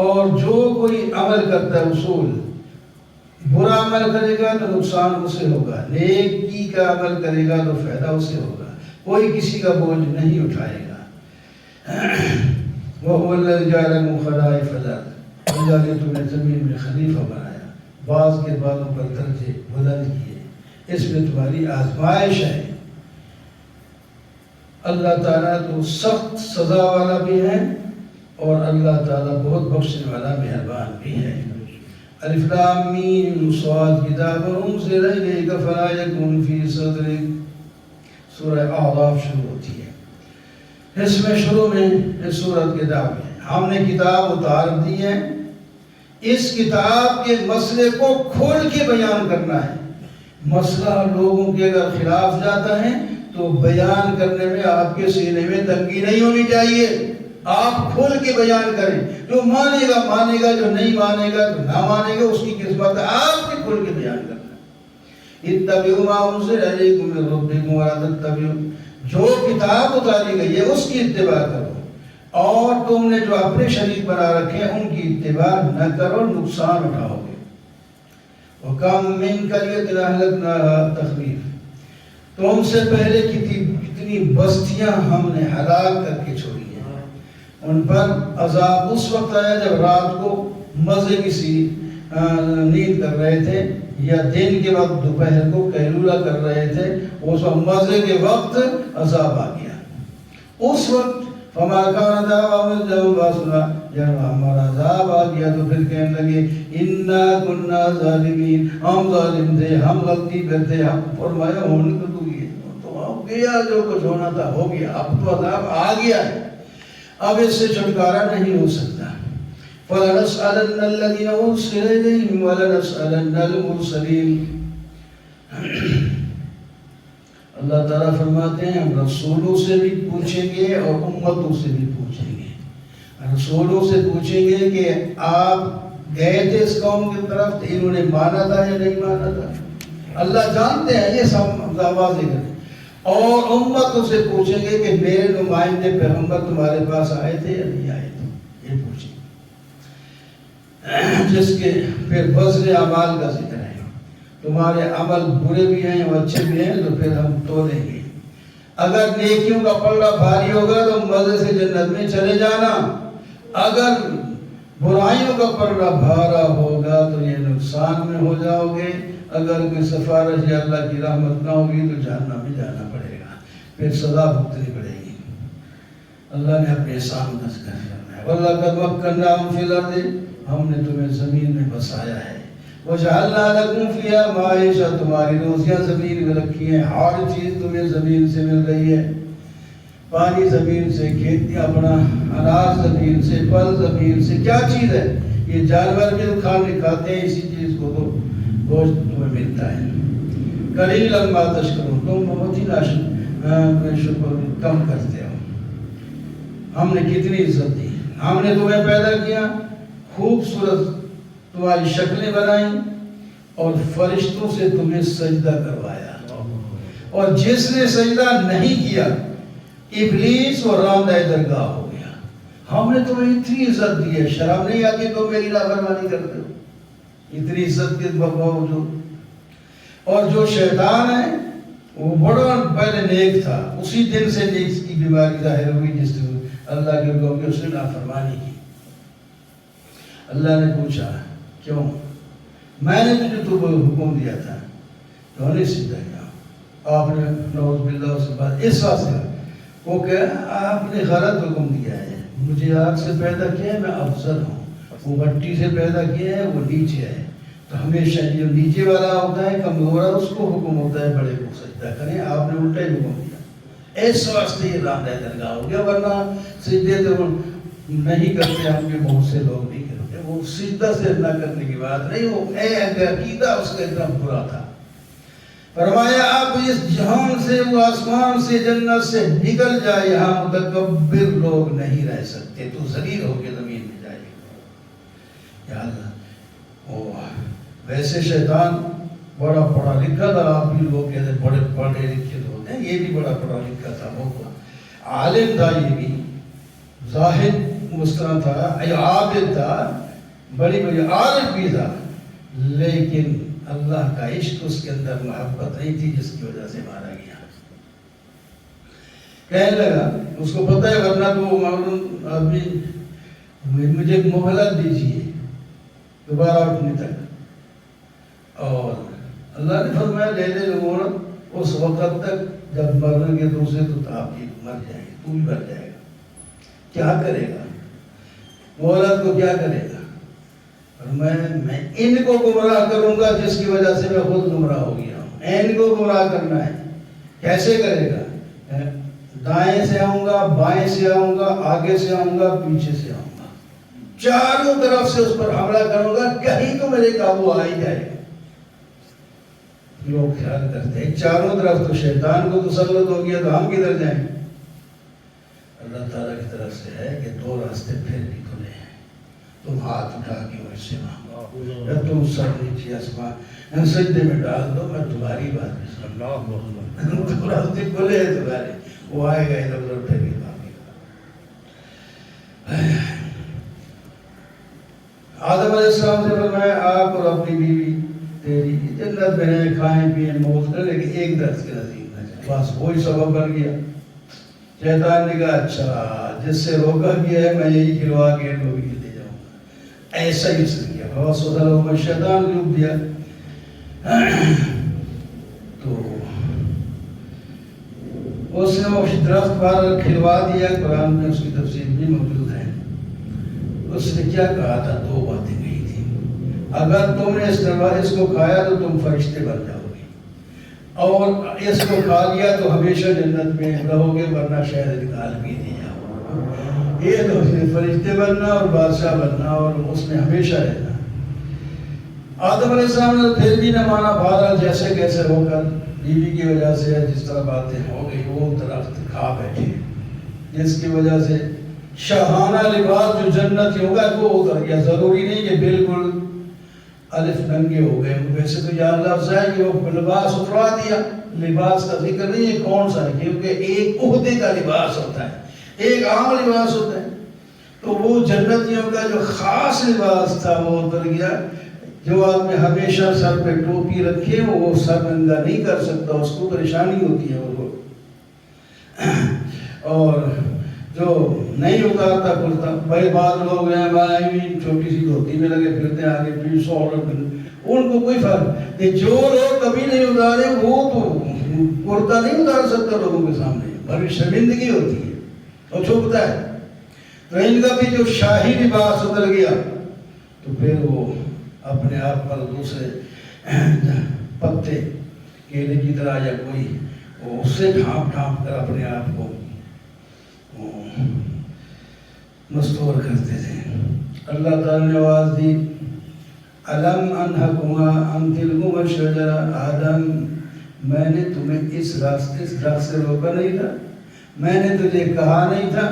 اور جو کوئی عمل کرتا ہے اصول، برا عمل کرے گا تو نقصان اسے ہوگا، نیکی کا عمل کرے گا تو فائدہ اسے ہوگا، کوئی کسی کا بوجھ نہیں اٹھائے گا۔ وَهُوَ الَّذِي جَعَلَكُمْ خَلَائِفَ الْأَرْضِ، اللہ نے تمہیں زمین میں خلیفہ بنایا، بعض کے بعضوں پر درجے بلند کیے، اس میں تمہاری آزمائش ہے۔ اللہ تعالیٰ تو سخت سزا والا بھی ہے اور اللہ تعالیٰ بہت بخشنے والا مہربان بھی ہے۔ الف لام میم صاد کتاب انزل الیک فلا یکن فی صدرک، سورہ اعراف شروع ہوتی ہے۔ اس میں شروع میں اس سورت کے دعوے ہیں، ہم نے کتاب اتار دی ہے، اس کتاب کے مسئلے کو کھول کے بیان کرنا ہے۔ مسئلہ لوگوں کے اگر خلاف جاتا ہے تو بیان کرنے میں آپ کے سینے میں تنگی نہیں ہونی چاہیے، آپ کھول کے بیان کریں، جو مانے گا مانے گا، جو نہیں مانے گا تو نہ مانے گا، اس کی قسمت ہے، آپ نے کھول کے بیان کرنا۔ اتبعوا ما انزل الیکم من ربکم ولا تتبعوا، جو کتاب اتاری گئی ہے اس کی اتباع کرو، اور تم نے جو اپنے شریک بنا رکھے ہیں ان کی اتباع نہ کرو، نقصان اٹھاؤ گے۔ وَكَمْ مِنْ قَرْيَةٍ أَهْلَكْنَاهَا تَخْوِيفًا، تم سے پہلے کتنی بستیاں ہم نے ہلاک کر کے چھوڑی ہیں، ان پر عذاب اس وقت آیا جب رات کو مزے کی سی نیند کر رہے تھے، یا دن کے وقت دوپہر کو قیلولہ کر رہے تھے، اس وقت مزے کے وقت عذاب آ گیا. اس وقت فما کان دعواہم اذ جاءہم باسنا، جب ہمارا عذاب آ گیا تو پھر کہنے لگے انا کنا ظالمین، ہم ظالم تھے، ہم غلطی کرتے. ہم فرمایا ہونے کو تو یہ تو ہو گیا، جو کچھ ہونا تھا ہو گیا، اب تو عذاب آ گیا ہے، اب اس سے چھٹکارا نہیں ہو سکتا. فَلَنَسْأَلَنَّ الَّذِينَ أُرْسِلَ إِلَيْهِمْ وَلَنَسْأَلَنَّ الْمُرْسَلِينَ. اللہ تعالیٰ فرماتے ہیں ہم رسولوں سے بھی پوچھیں گے اور امتوں سے بھی پوچھیں گے. رسولوں سے پوچھیں گے کہ آپ گئے تھے اس قوم کی طرف، انہوں نے مانا تھا یا نہیں مانا تھا، اللہ جانتے ہیں، یہ سب واضح کریں. اور امتوں سے پوچھیں گے کہ میرے نمائندے پیغمبر تمہارے پاس آئے تھے یا نہیں آئے تھے، یہ پوچھیں گے. جس کے پھر وزن اعمال کا ذکر ہے، تمہارے عمل برے بھی ہیں اور اچھے بھی ہیں تو پھر ہم تولیں گے. اگر نیکیوں کا پلڑا بھاری ہوگا تو مزے سے جنت میں چلے جانا، اگر برائیوں کا پلڑا بھارا ہوگا تو یہ نقصان میں ہو جاؤ گے. اگر کوئی سفارش یا اللہ کی رحمت نہ ہوگی تو جہنم میں جانا پڑے گا، پھر سزا بھگتنی پڑے گی. اللہ نے اپنے احسان کا ذکر کرنا ہے. وَلَقَدْ مَكَّنَّاكُمْ فِي الْأَرْضِ، ہم نے تمہیں زمین میں بسایا ہے. وَجَعَلْنَا لَكُمْ فِيهَا مَعِيشَةً، تمہاری روزیاں زمین میں رکھی ہیں، ہر چیز تمہیں زمین سے مل رہی ہے. پانی زمین سے، کھیتی اپنا اناج زمین سے، پھل زمین سے. کیا چیز ہے یہ؟ جانور بھی تو کھاتے ہیں اسی چیز کو، تو گوشت تمہیں ملتا ہے. قلیلاً ما تشکرون، تم بہت ہی شکر کم کرتے ہو. ہم نے کتنی عزت دی، ہم نے تمہیں پیدا کیا، خوبصورت تمہاری شکلیں بنائیں اور فرشتوں سے تمہیں سجدہ کروایا. اور جس نے سجدہ نہیں کیا ابلیس اور راندہ درگاہ ہو گیا. ہم نے تمہیں اتنی عزت دی ہے، شرم نہیں آتی تم میری نافرمانی کرتے ہو اتنی عزت کے باوجود. اور جو شیطان ہے وہ بڑا پہلے نیک تھا، اسی دن سے نیک کی بیماری ظاہر ہوئی جس نے اللہ کے حکم کی اس نے نافرمانی کی. اللہ نے پوچھا کیوں؟ میں نے تجھے تو حکم دیا تھا، تو نے سیدھا کیا. آپ نے نعوذ باللہ اس کے بعد اس واسطے وہ کہ آپ نے غلط حکم دیا ہے، مجھے آگ سے پیدا کیا ہے، میں افضل ہوں. وہ مٹی سے پیدا کیا ہے، وہ نیچے ہے. تو ہمیشہ جو نیچے والا ہوتا ہے کمزور ہے، اس کو حکم ہوتا ہے بڑے کو سجدہ کریں. آپ نے الٹا ہی حکم دیا، اس واسطے یہ راندہ درگاہ ہو گیا. ورنہ سجدے تو نہیں کرتے ہم کے بہت سے لوگ نہیں کرتے. وہ سجدہ سے نہ کرنے کی بات نہیں، وہ عقیدہ اس کا اتنا برا تھا. فرمایا آپ اس جہان سے، وہ آسمان سے، جنت سے نکل جائے، یہاں متکبر لوگ نہیں رہ سکتے، تو ذلیل ہو کے زمین میں جائے. یا اللہ، ویسے شیطان بڑا پڑھا لکھا تھا. آپ بھی لوگ کہتے ہیں بڑے پڑھے لکھے ہوتے ہیں، یہ بھی بڑا پڑھا لکھا تھا، بہت عالم تھا. یہ بھی زاہد مسکرا تھا، عابد تھا، بڑی بڑی عارف بھی تھا. لیکن اللہ کا عشق اس کے اندر محبت نہیں تھی، جس کی وجہ سے مارا گیا. کہنے لگا اس کو پتہ ہے ورنہ تو معلوم آدمی، مجھے مہلت دیجیے دوبارہ اٹھنے تک. اور اللہ نے فرمایا لے لے عمر اس وقت تک جب مرنے کے دوسرے تو آپ بھی مر جائے گا، تو بھی مر جائے گا. کیا کرے گا مہلت کو، کیا کرے گا؟ اور میں ان کو گمراہ کروں گا جس کی وجہ سے میں خود گمراہ ہو گیا ہوں. ان کو گمراہ کرنا ہے، کیسے کرے گا؟ دائیں سے آؤں گا، بائیں سے آؤں گا، آگے سے آؤں گا، پیچھے سے آؤں گا، چاروں طرف سے اس پر حملہ کروں گا، کہیں تو میرے قابو آ ہی جائے گا. لوگ خیال کرتے ہیں چاروں طرف تو شیطان کو تسلط ہو گیا تو ہم کدھر جائیں؟ اللہ تعالیٰ کی طرف سے ہے کہ دو راستے پھر بھی کھلے ہیں. تم ہاتھ اٹھا کے مجھ سے مانگو یا تم سر نیچے آسمان سجدے میں ڈال دو، میں تمہاری بات میں سن. دو راستے کھلے ہیں تمہارے، وہ آئے گا ادھر ادھر پھر بھی مانگے گا. آدم علیہ السلام سے فرمایا آپ اور اپنی بیوی تیری جنت میں رہیں، کھائیں پیئیں موج کریں، لیکن ایک درس کے نزدیک نہ جائیں. بس وہی سبب بن گیا. شیطان نے کہا اچھا جس سے روکا گیا ہے میں یہی کھلوا کے ان کو بھی لے جاؤں گا. ایسا ہی اس نے کیا. شیطان ڈوب دیا. تو اس نے وہ درخت پر کھلوا دیا. قرآن میں اس کی تفسیر بھی موجود ہے. اس نے کیا کہا تھا؟ 2 باتیں کہی تھی. اگر تم نے اس کو کھایا تو تم فرشتے بن جاؤ گے، اور اس کو کھا لیا تو ہمیشہ جنت میں رہو گے، ورنہ شاید نکال بھی دیا. یہ تو اس نے فرشتے بننا اور بادشاہ بننا اور اس میں ہمیشہ رہنا. آدم علیہ السلام نے پھر بھی نہ مانا. بہرحال جیسے کیسے ہو کر بیوی کی وجہ سے جس طرح باتیں ہو گئی، وہ درخت کھا بیٹھے، جس کی وجہ سے شاہانہ لباس جو جنتی ہوگا وہ اتر گیا. ضروری نہیں کہ بالکل الف ننگے ہو گئے. ویسے تو یہ لفظ ہے کہ وہ لباس اتروا دیا. لباس کا ذکر نہیں ہے کون سا ہے، کیونکہ ایک عہدے کا لباس ہوتا ہے، ایک عام لباس ہوتا ہے. تو وہ جنتیوں کا جو خاص لباس تھا وہ اتر گیا. جو آدمی ہمیشہ سر پہ ٹوپی رکھے وہ سر ننگا نہیں کر سکتا، اس کو پریشانی ہوتی ہے وہ. اور جو نہیں اتارتا کرتا، بھائی بعض لوگ ہیں چھوٹی سی دھوتی میں لگے پھرتے ہیں آگے پیچھے 100 ان کو کوئی فرق نہیں. جو لوگ کبھی نہیں اتارے وہ تو کرتا نہیں اتار سکتا لوگوں کے سامنے، بڑی شرمندگی ہوتی ہے اور چھپتا ہے. تو ان کا بھی جو شاہی لباس اتر گیا تو پھر وہ اپنے آپ پر دوسرے پتے کیلے کی طرح یا کوئی اس سے ڈھانپ کر اپنے آپ کو مستور کرتے تھے. اللہ تعالیٰ نے آواز دی، الم انہکما ان تلکما الشجرہ، آدم میں نے تمہیں اس درخت سے روکا نہیں تھا، میں نے تجھے کہا نہیں تھا.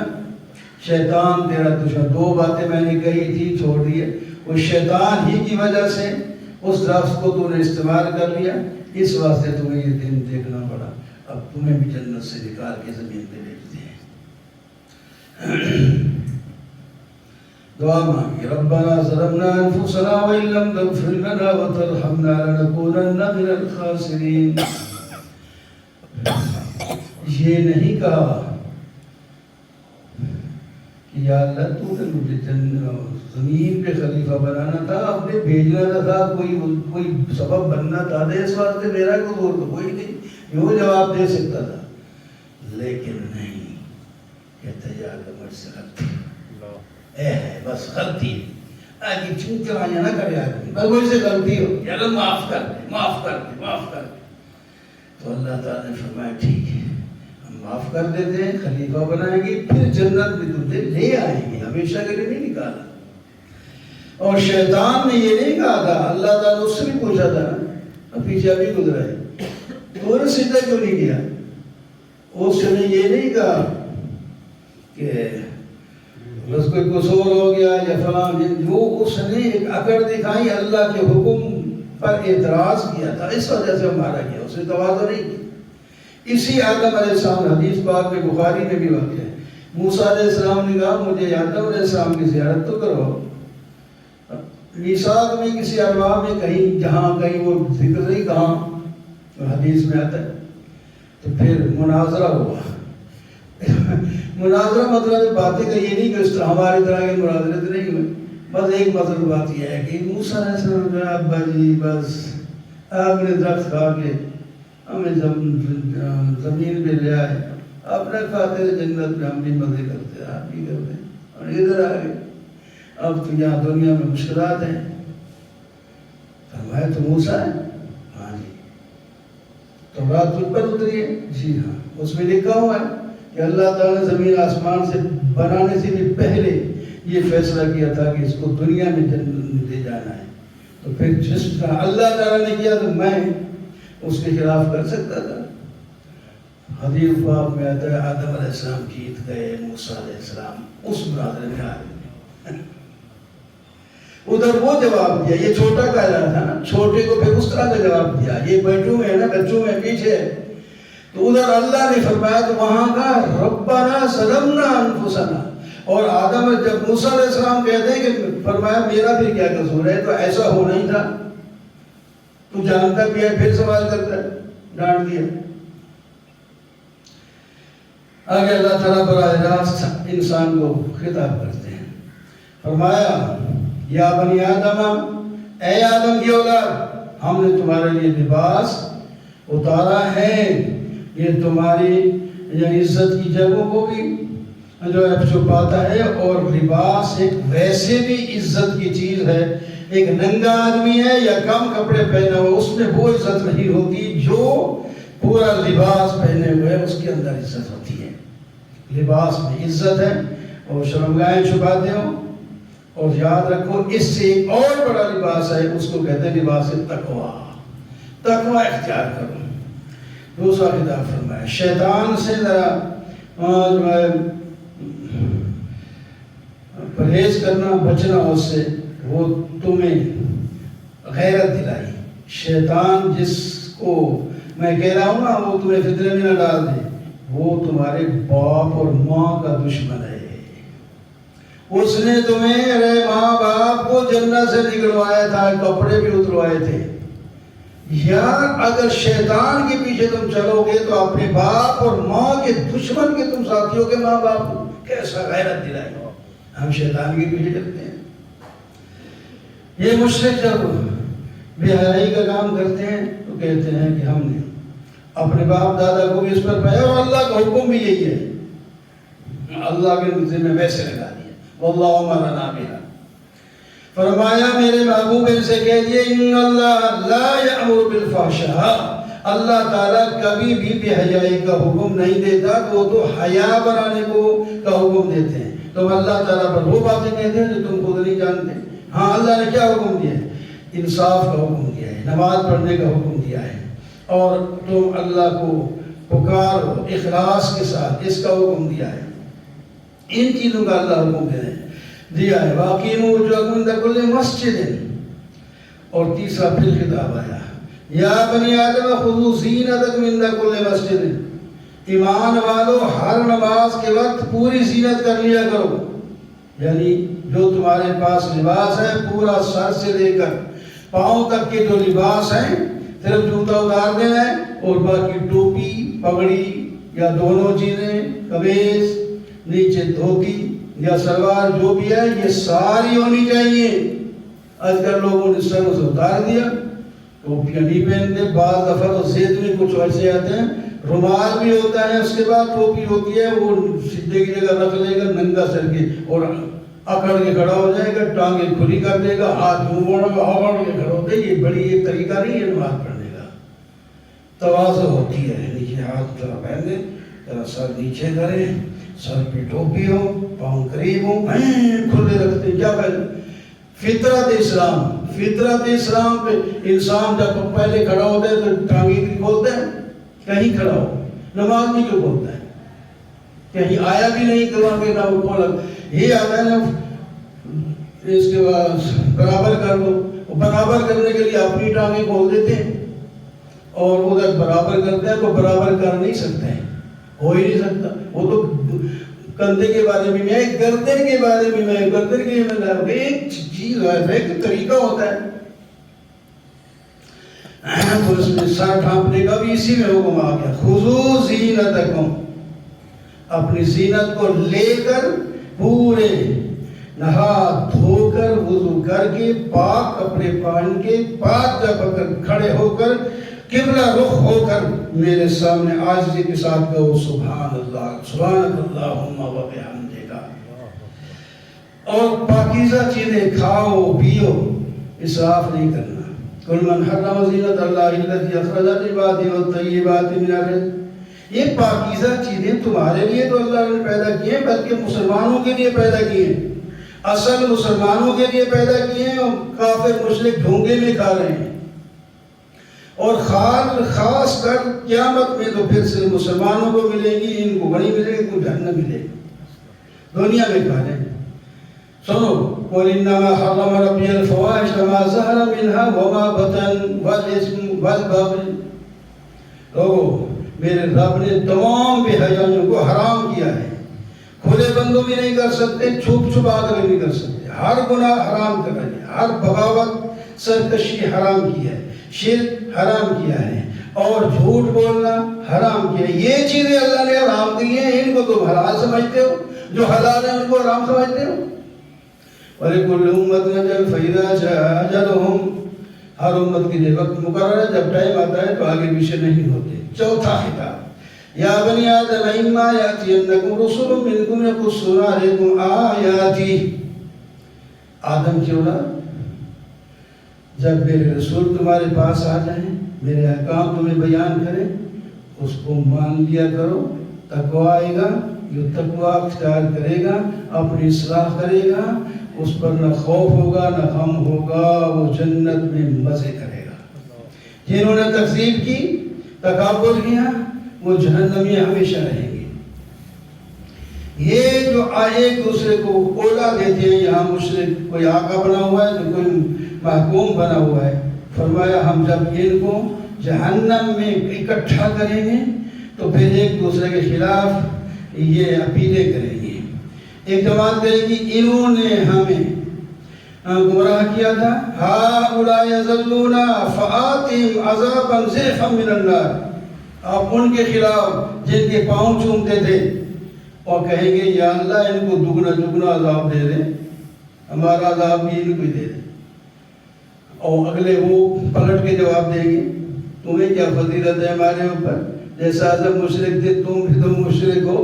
شیطان تیرا دشمن. 2 باتیں میں نے کہی تھی چھوڑ دیے. اس شیطان ہی کی وجہ سے اس درخت کو تو نے استعمال کر لیا، اس واسطے تمہیں یہ دن دیکھنا پڑا. اب تمہیں بھی جنت سے نکال کے زمین پہ بھیجتے ہیں. دعا مانگی، ربنا ظلمنا انفسنا وان لم تغفر لنا وترحمنا لنکونن من الخاسرین. یہ نہیں کہا کہ یا اللہ تو نے مجھے زمین پہ خلیفہ بنانا تھا، اپنے بھیجنا تھا، کوئی سبب بننا تھا، اس واسطے میرا قصور تو کوئی نہیں. یوں جواب دے سکتا تھا، لیکن نہیں. کہتا یا اللہ مجھ سے غلطی ہے، بس غلطی آگے چون چلائیاں نہ کرے آدمی، بس مجھ سے غلطی ہو، یا اللہ معاف کر دے، معاف کر دے، معاف کر دے. تو اللہ تعالیٰ نے فرمایا ٹھیک ہے، ہم معاف کر دیتے ہیں، خلیفہ بنائیں گے، پھر جنت میں تجھے لے آئیں گے، ہمیشہ کے لیے نہیں نکالا. اور شیطان نے یہ نہیں کہا تھا، اللہ تعالیٰ اس سے بھی پوچھا تھا نا، پیچھے ابھی گزرا ہے، تو نے سجدہ کیوں نہیں کیا؟ اس نے یہ نہیں کہا کہ بس کوئی قصور ہو گیا یا فلاں. جو اس نے ایک اکڑ دکھائی، اللہ کے حکم پر اعتراض کیا تھا، اس وجہ سے مارا گیا، اس نے تواضع نہیں کی. اسی آدم علیہ السلام حدیث پاک میں بخاری میں بھی واقع ہے. موسیٰ علیہ السلام نے کہا مجھے آدم علیہ السلام کی زیارت تو کرو. میثاق میں کسی ارواح میں کہیں جہاں کہیں وہ ذکر نہیں کہاں حدیث میں آتا ہے. تو پھر مناظرہ ہوا. مناظرہ مطلب باتیں کہ یہ نہیں کہ اس طرح ہماری طرح کے مناظرے تو نہیں ہوئے. بس ایک مطلب بات یہ ہے کہ موسیٰ علیہ السلام نے کہا ابا جی بس آپ نے درخت کھا کے ہمیں زمین پہ لے آئے، اپنا کھاتے جنت میں، ہم بھی مزے کرتے آپ بھی کرتے اور ادھر آ گئے. اب تو یہاں دنیا میں مشکلات ہیں. فرمایا تو موسیٰ ہے؟ ہاں جی. تو رات تجھ پر اتری ہے؟ جی ہاں. اس میں لکھا ہوا ہے کہ اللہ تعالیٰ نے زمین آسمان سے بنانے سے بھی پہلے یہ فیصلہ کیا تھا کہ اس کو دنیا میں جنت میں لے جانا ہے. تو پھر جس طرح اللہ تعالیٰ نے کیا تو میں اس کے خلاف کر سکتا تھا. حدیث پاک میں آتا ہے آدم علیہ السلام جیت گئے، موسیٰ علیہ السلام اس مناظرے میں آ گئے. ادھر وہ جواب دیا، یہ چھوٹا کہہ رہا تھا نا، چھوٹے کو پھر اس طرح کا جواب دیا. یہ بیٹھوں میں ہے نا، بچوں میں پیچھے. تو ادھر اللہ نے فرمایا تو وہاں کا ربنا ظلمنا انفسنا. اور آدم جب موسیٰ علیہ السلام کہتے ہیں کہ فرمایا میرا پھر کیا قصور ہے، تو ایسا ہونا ہی تھا، تو جانتا بھی ہے، پھر سوال کرتا ہے، ڈانٹ دیا. آگے اللہ تعالیٰ براہ راست انسان کو خطاب کرتے ہیں. فرمایا یا بنی آدم، اے آدم کی اولاد، ہم نے تمہارے لیے لباس اتارا ہے، یہ تمہاری عزت کی جگہوں کو بھی جو ہے چھپاتا ہے، اور لباس ایک ویسے بھی عزت کی چیز ہے۔ ایک ننگا آدمی ہے یا کم کپڑے پہنے ہوئے، اس میں وہ عزت نہیں ہوتی جو پورا لباس پہنے ہوئے اس کے اندر عزت ہوتی ہے۔ لباس میں عزت ہے، اور شرمگاہیں چھپاتے ہو، اور یاد رکھو اس سے ایک اور بڑا لباس ہے، اس کو کہتے ہیں لباس تقویٰ۔ تقویٰ اختیار کرو۔ دوسرا خطاب فرمایا شیطان سے ذرا پرہیز کرنا، بچنا اس سے، وہ تمہیں غیرت دلائی۔ شیطان جس کو میں کہہ رہا ہوں نا، وہ تمہیں فتنے میں نہ ڈال دے، وہ تمہارے باپ اور ماں کا دشمن ہے۔ اس نے تمہیں ارے ماں باپ کو جنت سے نکلوایا تھا، کپڑے بھی اتروائے تھے۔ یار اگر شیطان کے پیچھے تم چلو گے تو اپنے باپ اور ماں کے دشمن کے تم ساتھیوں کے ماں باپ کو کیسا غیرت دلائے گا؟ ہم شیطان کے پیچھے چلتے ہیں۔ یہ مشرک جب بے حیائی کا کام کرتے ہیں تو کہتے ہیں کہ ہم نے اپنے باپ دادا کو بھی اس پر پایا، اور اللہ کا حکم بھی یہی ہے، اللہ کے ذمہ ویسے لگا دیا، واللہ امرنا بہا۔ فرمایا میرے محبوب ان سے کہہ دیے ان اللہ لا یأمر بالفحشاء، اللہ تعالیٰ کبھی بھی بے حیائی کا حکم نہیں دیتا، وہ تو حیا بنانے کا حکم دیتے ہیں۔ تم اللہ تعالیٰ پر وہ باتیں کہتے ہیں جو تم خود نہیں جانتے۔ ہاں اللہ نے کیا حکم دیا ہے؟ انصاف کا حکم دیا ہے، نماز پڑھنے کا حکم دیا ہے، اور تم اللہ کو پکارو اخلاص کے ساتھ، اس کا حکم دیا ہے۔ ان چیزوں کا اللہ حکم دیا ہے۔ واقعی جو عند کل مسجد، اور تیسرا پھر خطاب آیا یا بنی آدم خذوا زینتکم عند کل مسجد، ایمان والو ہر نماز کے وقت پوری زینت کر لیا کرو، یعنی جو تمہارے پاس لباس ہے پورا سر سے لے کر پاؤں تک کے جو لباس ہیں، صرف جوتا اتار دینا ہے، اور باقی ٹوپی پگڑی یا دونوں چیزیں، قمیص نیچے دھوتی یا سلوار جو بھی ہے، یہ ساری ہونی چاہیے۔ آج کل لوگوں نے سر سے اتار دیا، ٹوپیاں نہیں پہنتے، بعض دفعہ تو زید میں کچھ ایسے آتے ہیں رومال بھی ہوتا ہے، اس کے بعد ٹوپی ہوتی ہے، وہ سیدھے کی جگہ رکھ لے گا ننگا سر کے، اور اکڑ کے کھڑا ہو جائے گا، ٹانگیں کھلی کر دے گا، ہاتھ موڑے گا، اکڑ کے کھڑا ہوتا ہے۔ یہ بڑی ایک طریقہ نہیں ہے نماز پڑھنے کا۔ تواضع ہوتی ہے، نیچے ہاتھ ذرا پہن دیں، ذرا سر نیچے کریں، سر پہ ٹوپی ہو، پاؤں قریب ہو، کھلے رکھتے کیا پہلے؟ فطرت اسلام، فطرت اسلام پہ انسان جب پہلے کھڑا ہوتا ہے تو ٹانگیں بھی کھولتا ہے، کہیں کھڑا ہو، نماز میں کیوں کھولتا ہے؟ کہیں آیا بھی نہیں کرا کہ نہ وہ کھولا، یہ آتا ہے نا اس کے بعد برابر کر دو، برابر کرنے کے لیے اپنی ٹانگیں کھول دیتے ہیں، اور ادھر برابر کرتے ہیں تو برابر کر نہیں سکتے، ہو ہی نہیں سکتا۔ وہ تو کندھے کے بارے میں گردن کے بارے میں گردن کے میں ایک چیز ہے، ایک طریقہ ہوتا ہے، تو اس میں سر ڈھانپنے کا بھی اسی میں حکم آ گیا، خذوا زینتکم، اپنی زینت کو لے کر پورے نہا دھو کر وضو کر کے پاک کپڑے پہن کے پاک جب کھڑے ہو کر قبلہ رخ ہو کر میرے سامنے عاجزی کے ساتھ کہو سبحان اللہ، سبحانک اللہم و بحمدک، اور پاکیزہ چیزیں کھاؤ پیو، اسراف نہیں کرنا۔ کل من حرم زینت اللہ التی اخرج لعباده والطیبات من الرزق، یہ پاکیزہ چیزیں تمہارے لیے تو اللہ نے پیدا کی ہیں، بلکہ مسلمانوں کے لیے پیدا کی ہیں، اصل مسلمانوں کے لیے پیدا کی ہیں، اور کافر مشرک ڈھونگے میں کھا رہے ہیں، اور خاص کر قیامت میں تو پھر سے مسلمانوں کو ملے گی، ان کو بڑی ملے گی، کو جہنم ملے گی، دنیا میں کھا رہے ہیں۔ سنو قل انما حرم ربی الفواحش ما ظہر منها وما بطن والاسم والبغي، لوگو میرے رب نے تمام بے حیائیوں کو حرام کیا ہے، کھلے بندوں بھی نہیں کر سکتے، چھپ چھپا کر نہیں کر سکتے، ہر گناہ حرام کر رہے ہیں، ہر بغاوت سرکشی حرام کی ہے، شرک حرام کیا ہے، اور جھوٹ بولنا حرام کیا ہے۔ یہ چیزیں اللہ نے حرام کی ہیں، ان کو تم حلال سمجھتے ہو، جو حلال ہیں ان کو حرام سمجھتے ہو۔ وَلِكُلِّ أُمَّةٍ أَجَلٌ فَإِذَا جَاءَ أَجَلُهُمْ ہر امت کے لیے وقت مقرر ہے، جب ٹائم آتا ہے تو آگے پیچھے نہیں ہوتے۔ چوتھا خطاب، یا بنی آدم اما یاتینکم رسل منکم یقصون علیکم آیاتی۔ آدم کی اولاد، جب میرے رسول تمہارے پاس آ جائیں، میرے احکام تمہیں بیان کریں، اس کو مان لیا کرو۔ تقویٰ آئے گا، جو تقویٰ اختیار کرے گا اپنی اصلاح کرے گا، اس پر نہ خوف ہوگا نہ غم ہوگا، وہ جنت میں مزے کرے گا۔ جنہوں نے تکذیب کی، تکبر کیا، وہ جہنمی ہمیشہ رہیں گے۔ یہ جو ایک دوسرے کو اولا دیتے ہیں، یہاں مشرک کوئی آقا بنا ہوا ہے تو کوئی محکوم بنا ہوا ہے، فرمایا ہم جب ان کو جہنم میں اکٹھا کریں گے تو پھر ایک دوسرے کے خلاف یہ اپیلیں کریں گے۔ ایک جماعت کرے گی انہوں نے ہمیں گمراہ کیا تھا، ہؤلاء یضلونا فآتہم عذابا ضعفا من النار۔ آپ ان کے خلاف جن کے پاؤں چومتے تھے اور کہیں گے یا اللہ ان کو دگنا دگنا عذاب دے دیں، ہمارا عذاب بھی ان کو دے دیں۔ اور اگلے وہ پلٹ کے جواب دیں گے تمہیں کیا فضیلت ہے ہمارے اوپر، جیسا اعظم مشرک تھے تم بھی تم مشرک ہو۔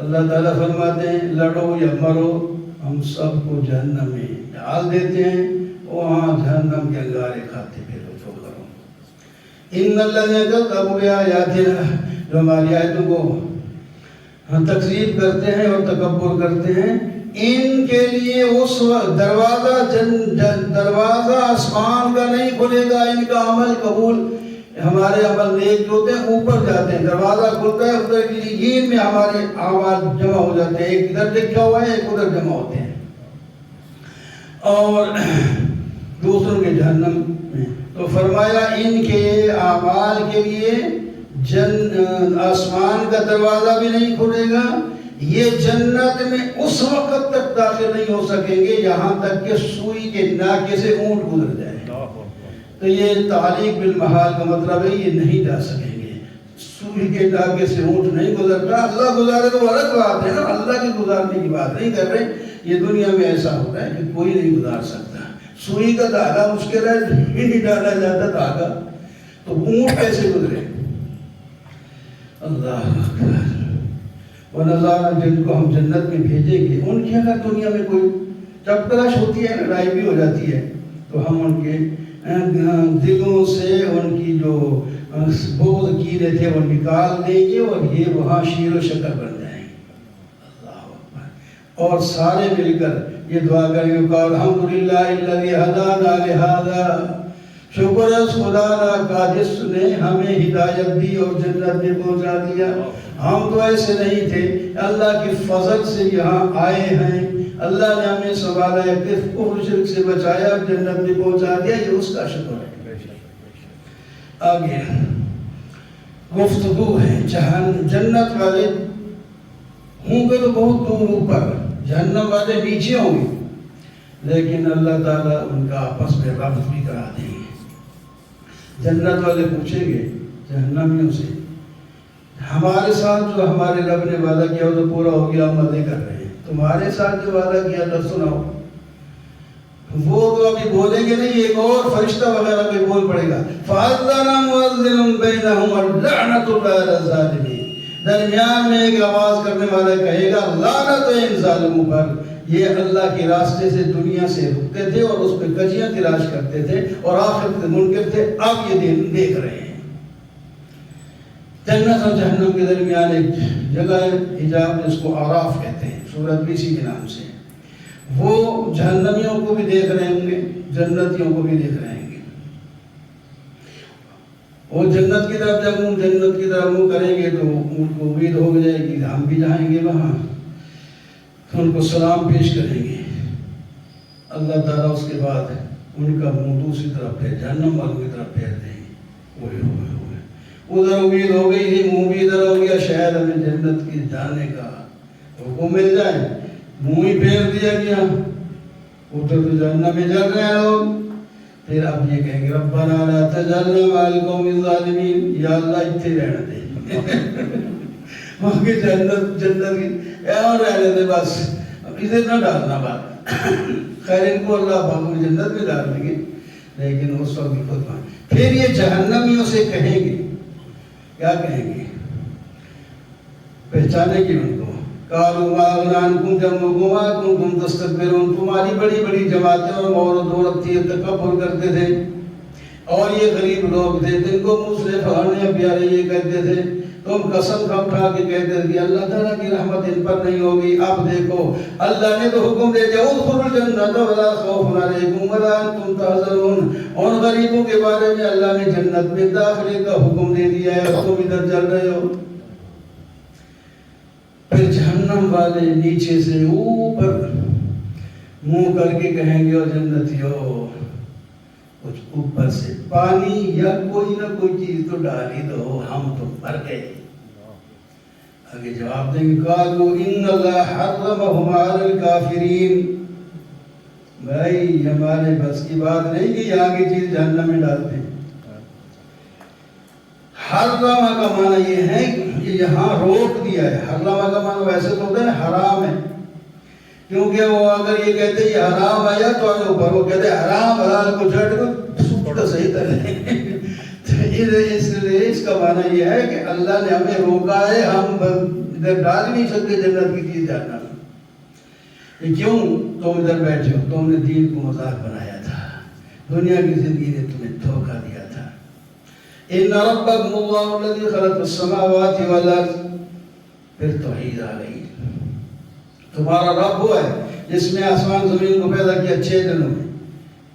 اللہ تعالیٰ فرماتے ہیں لڑو یا مرو ہم سب کو جہنم میں ڈال دیتے ہیں، وہاں جہنم کے انگارے کھاتے پھر رجوع کرو۔ ان الذین کذبوا بآیاتنا، جو ہماری آیتوں کو تکذیب کرتے ہیں اور تکبر کرتے ہیں، ان کے لیے اس وقت دروازہ آسمان کا نہیں کھلے گا، ان کا عمل قبول، ہمارے عمل نیک جو ہوتے ہیں اوپر جاتے ہیں، دروازہ کھلتا ہے ادھر کی لیجین میں ہمارے اعمال جمع ہو جاتے ہیں، ایک ادھر لکھا ہوا ہے ایک ادھر جمع ہوتے ہیں، اور دوسروں کے جہنم میں۔ تو فرمایا ان کے اعمال کے لیے آسمان کا دروازہ بھی نہیں کھلے گا، یہ جنت میں اس وقت تک داخل نہیں ہو سکیں گے یہاں تک کہ سوئی کے ناکے سے اونٹ گزر جائے۔ تو یہ تعلیق بالمحال کا مطلب ہے یہ نہیں جا سکیں گے، سوئی کے ناکے سے اونٹ نہیں گزرتا، اللہ گزارے تو الگ بات ہے نا، اللہ کی گزارنے کی بات نہیں کر رہے۔ یہ دنیا میں ایسا ہوتا ہے کہ کوئی نہیں گزار سکتا، سوئی کا دھاگا مشکل ہے، نہیں ڈالا جاتا دھاگا، تو اونٹ کیسے گزرے؟ اللہ اکبر۔ ونظارہ، جن کو ہم جنت میں بھیجیں گے، ان کی اگر دنیا میں کوئی چپکلاش ہوتی ہے، لڑائی بھی ہو جاتی ہے، تو ہم ان کے دلوں سے ان کی جو بغض کینے تھے وہ نکال دیں گے، اور یہ وہاں شیر و شکر بن جائیں گے۔ اللہ اکبر۔ اور سارے مل کر یہ دعا کریں گے، الحمدللہ الذی ہدانا لہذا، شکر ہے اس خدا کا جس نے ہمیں ہدایت دی اور جنت میں پہنچا دیا۔ ہم تو ایسے نہیں تھے، اللہ کی فضل سے یہاں آئے ہیں، اللہ نے ہمیں سنبھالا ہے، کفر شرک سے بچایا، جنت میں پہنچا دیا، یہ اس کا شکر ہے۔ آگے گفتگو ہے، جنت والے ہوں گے تو بہت دور اوپر، جہنم والے نیچے ہوں گے، لیکن اللہ تعالیٰ ان کا آپس میں رابط بھی کرا دیں گے۔ جنت والے پوچھیں گے جہنمیوں سے، ہمارے ساتھ جو ہمارے رب نے وعدہ کیا وہ تو پورا ہو گیا، ہم مزے کر رہے ہیں، تمہارے ساتھ جو وعدہ کیا تھا سناؤ۔ وہ تو ابھی بولیں گے نہیں، ایک اور فرشتہ وغیرہ کوئی بول پڑے گا، فَأَذَّنَ مُؤَذِّنٌ بَيْنَهُمْ لَعْنَةُ اللَّهِ عَلَى الظَّالِمِينَ، درمیان میں ایک آواز کرنے والا کہے گا لعنت ہے ان ظالموں پر۔ یہ اللہ کے راستے سے دنیا سے رکتے تھے اور اس پہ کجیاں تلاش کرتے تھے اور آخرت کے منکر تھے، اب یہ دن دیکھ رہے ہیں۔ جنت اور جہنم کے درمیان ایک جگہ ہے، حجاب، جس کو آراف کہتے ہیں، سورۃ بھی اسی کے نام سے۔ وہ جہنمیوں کو بھی دیکھ رہے ہوں گے، جنتیوں کو بھی دیکھ رہے ہوں گے۔ وہ جنت کی طرف جب جنت کی طرف منہ کریں گے تو ان کو امید ہو جائے گی ہم بھی جائیں گے وہاں، تو ان کو سلام پیش کریں گے۔ اللہ تعالیٰ اس کے بعد ان کا منہ دوسری طرف پھیر، جہنم والوں کی طرف پھیر دیں گے۔ اوئے ہوئے ہوئے، ادھر امید ہو گئی تھی، منہ بھی ادھر ہو گیا، شاید ہمیں جنت کی جانے کا حکم مل جائے، منہ ہی پھیر دیا گیا، ادھر تو جہنم میں جل رہے ہیں لوگ۔ پھر اب یہ کہیں گے ربنا لا تجعلنا مع القوم الظالمین، یا اللہ اتنے رہنے دے، وہاں کی جنت کی اور رہنے دے، بس ادھر نہ ڈالنا بات۔ خیر ان کو اللہ بابو جنت میں ڈال دیں گے، لیکن اس وقت بھی خود مان. پھر یہ جہنمیوں سے کہیں گے، کیا کہیں گے؟ پہچانے گے ان کو. قالوا ما اغنى عنكم جمعكم وما كنتم تستكبرون. تمہاری بڑی بڑی جماعتیں اور مور و دولت تھی، تکبر کرتے تھے، اور یہ غریب لوگ تھے جن کو منہ سے پھاڑنے پیارے یہ کہتے تھے. تم قسم کھا اٹھا کے کہتے تھے کہ اللہ تعالیٰ کی رحمت ان پر نہیں ہوگی. اب دیکھو اللہ نے تو حکم دے دیا ادخلوا الجنۃ ولا خوف علیکم ولا انتم تحزنون. ان غریبوں کے بارے میں اللہ نے جنت میں داخلے کا حکم دے دیا ہے اور تم ادھر چل رہے ہو. پھر جہنم والے نیچے سے اوپر منہ کر کے کہیں گے اور جنتیوں کچھ اوپر سے پانی یا کوئی نہ کوئی چیز تو ڈال ہی دو، ہم تو مر گئے. آگے جواب دیں گے قالوا ان اللہ حرمهما علی الکافرین. بھائی ہمارے بس کی بات نہیں کہ یہاں کی چیز جہنم میں ڈالتے ہیں. حرمہ کا معنی یہ ہے کہ یہاں روک دیا ہے. حرمہ کا معنی ویسے تو ہوتا ہے حرام ہے، کیونکہ وہ اگر یہ کہتے ہیں یہ حرام آیا تو اوپر وہ کہتے ہیں حرام حلال کو چھٹ کو سوٹ تو صحیح طرح. اس کا معنی یہ ہے کہ اللہ نے ہمیں روکا ہے، ہم ادھر ڈال ہی نہیں سکتے جنت کی چیز جاننا. کیوں؟ تم ادھر بیٹھے ہو، تم نے دین کو مذاق بنایا تھا، دنیا کی زندگی نے تمہیں دھوکہ دیا تھا. ان ربکم اللہ الذی خلق السماوات والارض. پھر توحید آ گئی. تمہارا رب وہ ہے جس نے آسمان زمین کو پیدا کیا 6 دنوں میں.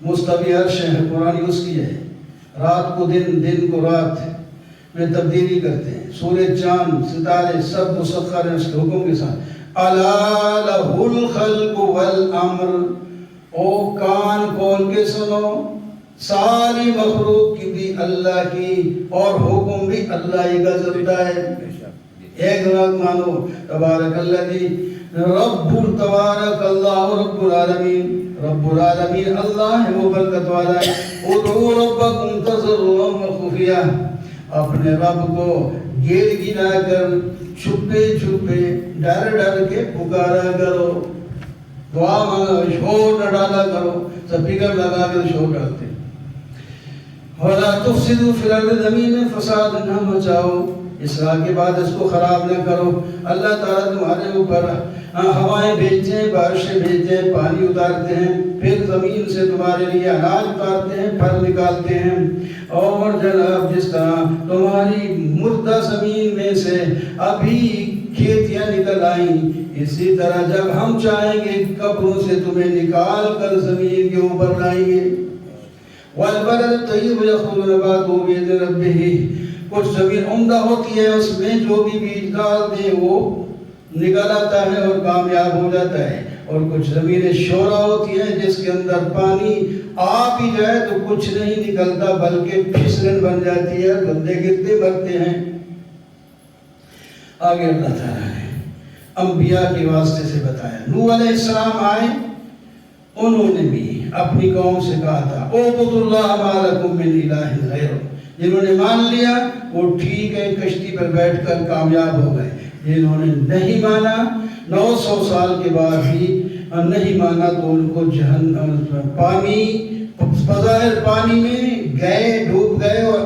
مستوی عرش ہے، قرآن یوز کی ہے. رات کو دن، دن کو رات میں تبدیلی کرتے ہیں. سورج، چاند، ستارے سب مسخر ہیں اس کے حکم کے ساتھ. الا لہ الخلق والامر. او کان کھول کے سنو، ساری مخلوق کی بھی اللہ کی اور حکم بھی اللہ ہی کا چلتا ہے. ایک بات مانو، تبارک الذی رب تبارک اللہ رب العالمین. رب العالمین اللہ ہے، وہ برکت والا ہے. ادعوا ربکم تضرعا وخفیا. اپنے رب کو گر گرا کر چھپے چھپے ڈر ڈر کے پکارا کرو. دعا مانگو، شور نہ ڈالا کرو. سپیکر لگا کر شور ڈالتے. وَلَا تُفْسِدُوا فِي الْأَرْضِ. زمین میں فساد نہ مچاؤ، اصلاح کے بعد اس کو خراب نہ کرو. اللہ تعالیٰ تمہارے اوپر ہوائیں بھیجتے ہیں، بارشیں بھیجتے ہیں، پانی اتارتے ہیں، پھر زمین سے تمہارے لیے اناج اتارتے ہیں، پھل نکالتے ہیں. اور جناب جس طرح تمہاری مردہ زمین میں سے ابھی کھیتیاں نکل آئیں، اسی طرح جب ہم چاہیں گے قبروں سے تمہیں نکال کر زمین کے اوپر لائیں گے. وَالْبَلَدُ الطَّيِّبُ يَخْرُجُ نَبَاتُهُ بِإِذْنِ رَبِّهِ. کچھ زمین عمدہ ہوتی ہے، اس میں جو بھی بیج ڈال دیں وہ نکل آتا ہے اور کامیاب ہو جاتا ہے. اور کچھ زمینیں شورا ہوتی ہیں جس کے اندر پانی آ بھی جائے تو کچھ نہیں نکلتا بلکہ پھسلن بن جاتی ہے، بندے گرتے مرتے ہیں. آگے اللہ تعالیٰ نے انبیاء کے واسطے سے بتایا. نوح علیہ السلام آئے، انہوں نے بھی اپنی قوم سے کہا تھا اعبدوا اللہ ما لکم من الہ غیرہ. جنہوں نے مان لیا وہ ٹھیک ہے، کشتی پر بیٹھ کر کامیاب ہو گئے. جنہوں نے نہیں مانا 900 سال کے بعد بھی نہیں مانا تو ان کو جہنم پانی، بظاہر پانی میں گئے، ڈوب گئے اور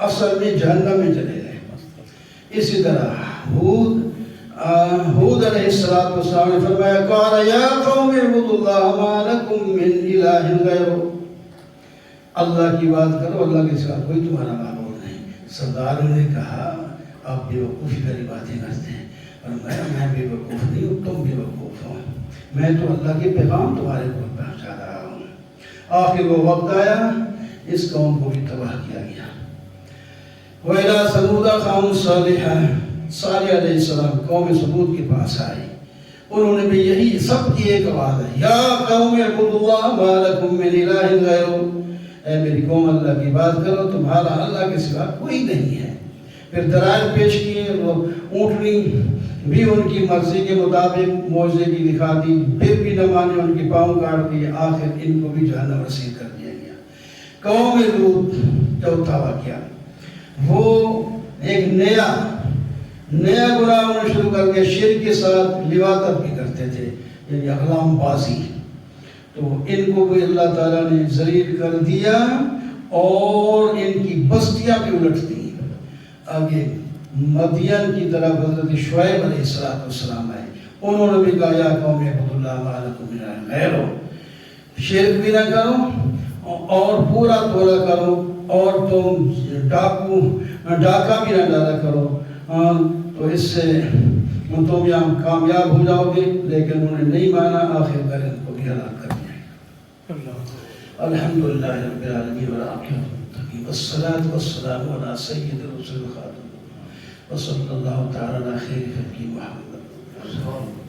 اصل میں جہنم میں چلے گئے. اسی طرح ہود علیہ السلام نے فرمایا قال یا قوم اعبدوا اللہ ما لکم من الہ غیرہ. اللہ کی بات کرو، اللہ کے سوا کوئی تمہارا معبود نہیں. سرداروں نے کہا آپ بے وقوفی والی باتیں کرتے ہیں. اور میں بے وقوف نہیں ہوں، تم بے وقوف ہو. میں تو اللہ کے پیغام تمہارے کو پہنچا رہا ہوں. آخر وہ وقت آیا اس قوم کو بھی تباہ کیا گیا. وَإِلَىٰ ثَمُودَ أَخَاهُمْ صَالِحًا. صالح علیہ السلام قوم ثمود کے پاس آئے. انہوں نے بھی یہی سب کی ایک آواز ہے یا قوم اعبدوا اللہ ما لکم من الہ غیرہ. اے میری قوم اللہ کی بات کرو، تمہارا اللہ کے سوا کوئی نہیں ہے. پھر دلائل پیش کیے. وہ اونٹنی بھی ان کی مرضی کے مطابق معجزے کی دکھا دی، پھر بھی نہ مانے، ان کے پاؤں کاٹ دیے. آخر ان کو بھی جہنم رسید کر دیا گیا. قوم لوط چوتھا واقعہ. وہ ایک نیا گناہ انہوں نے شروع کر کے شرک کے ساتھ لواطت بھی کرتے تھے، یعنی اقلام بازی. تو ان کو بھی اللہ تعالیٰ نے ذلیل کر دیا اور ان کی بستیاں بھی الٹ دی. آگے مدین کی طرف حضرت شعیب علیہ السلام آئے. انہوں نے بھی کہا یا قوم اعبدوا اللہ ما لکم من الہ غیرہ، شرک بھی نہ کرو اور پورا توڑا کرو اور تم ڈاکہ بھی نہ ڈالا کرو، تو اس سے تم یہاں کامیاب ہو جاؤ گے. لیکن انہوں نے نہیں مانا، آخر کر ان کو بھی ہلاک کر دیا. الحمدللہ رب العالمین والعاقبۃ للمتقین والصلاۃ والسلام علی سید الرسل الخاتم وصلی اللہ تعالی علی خیر خلقہ محمد.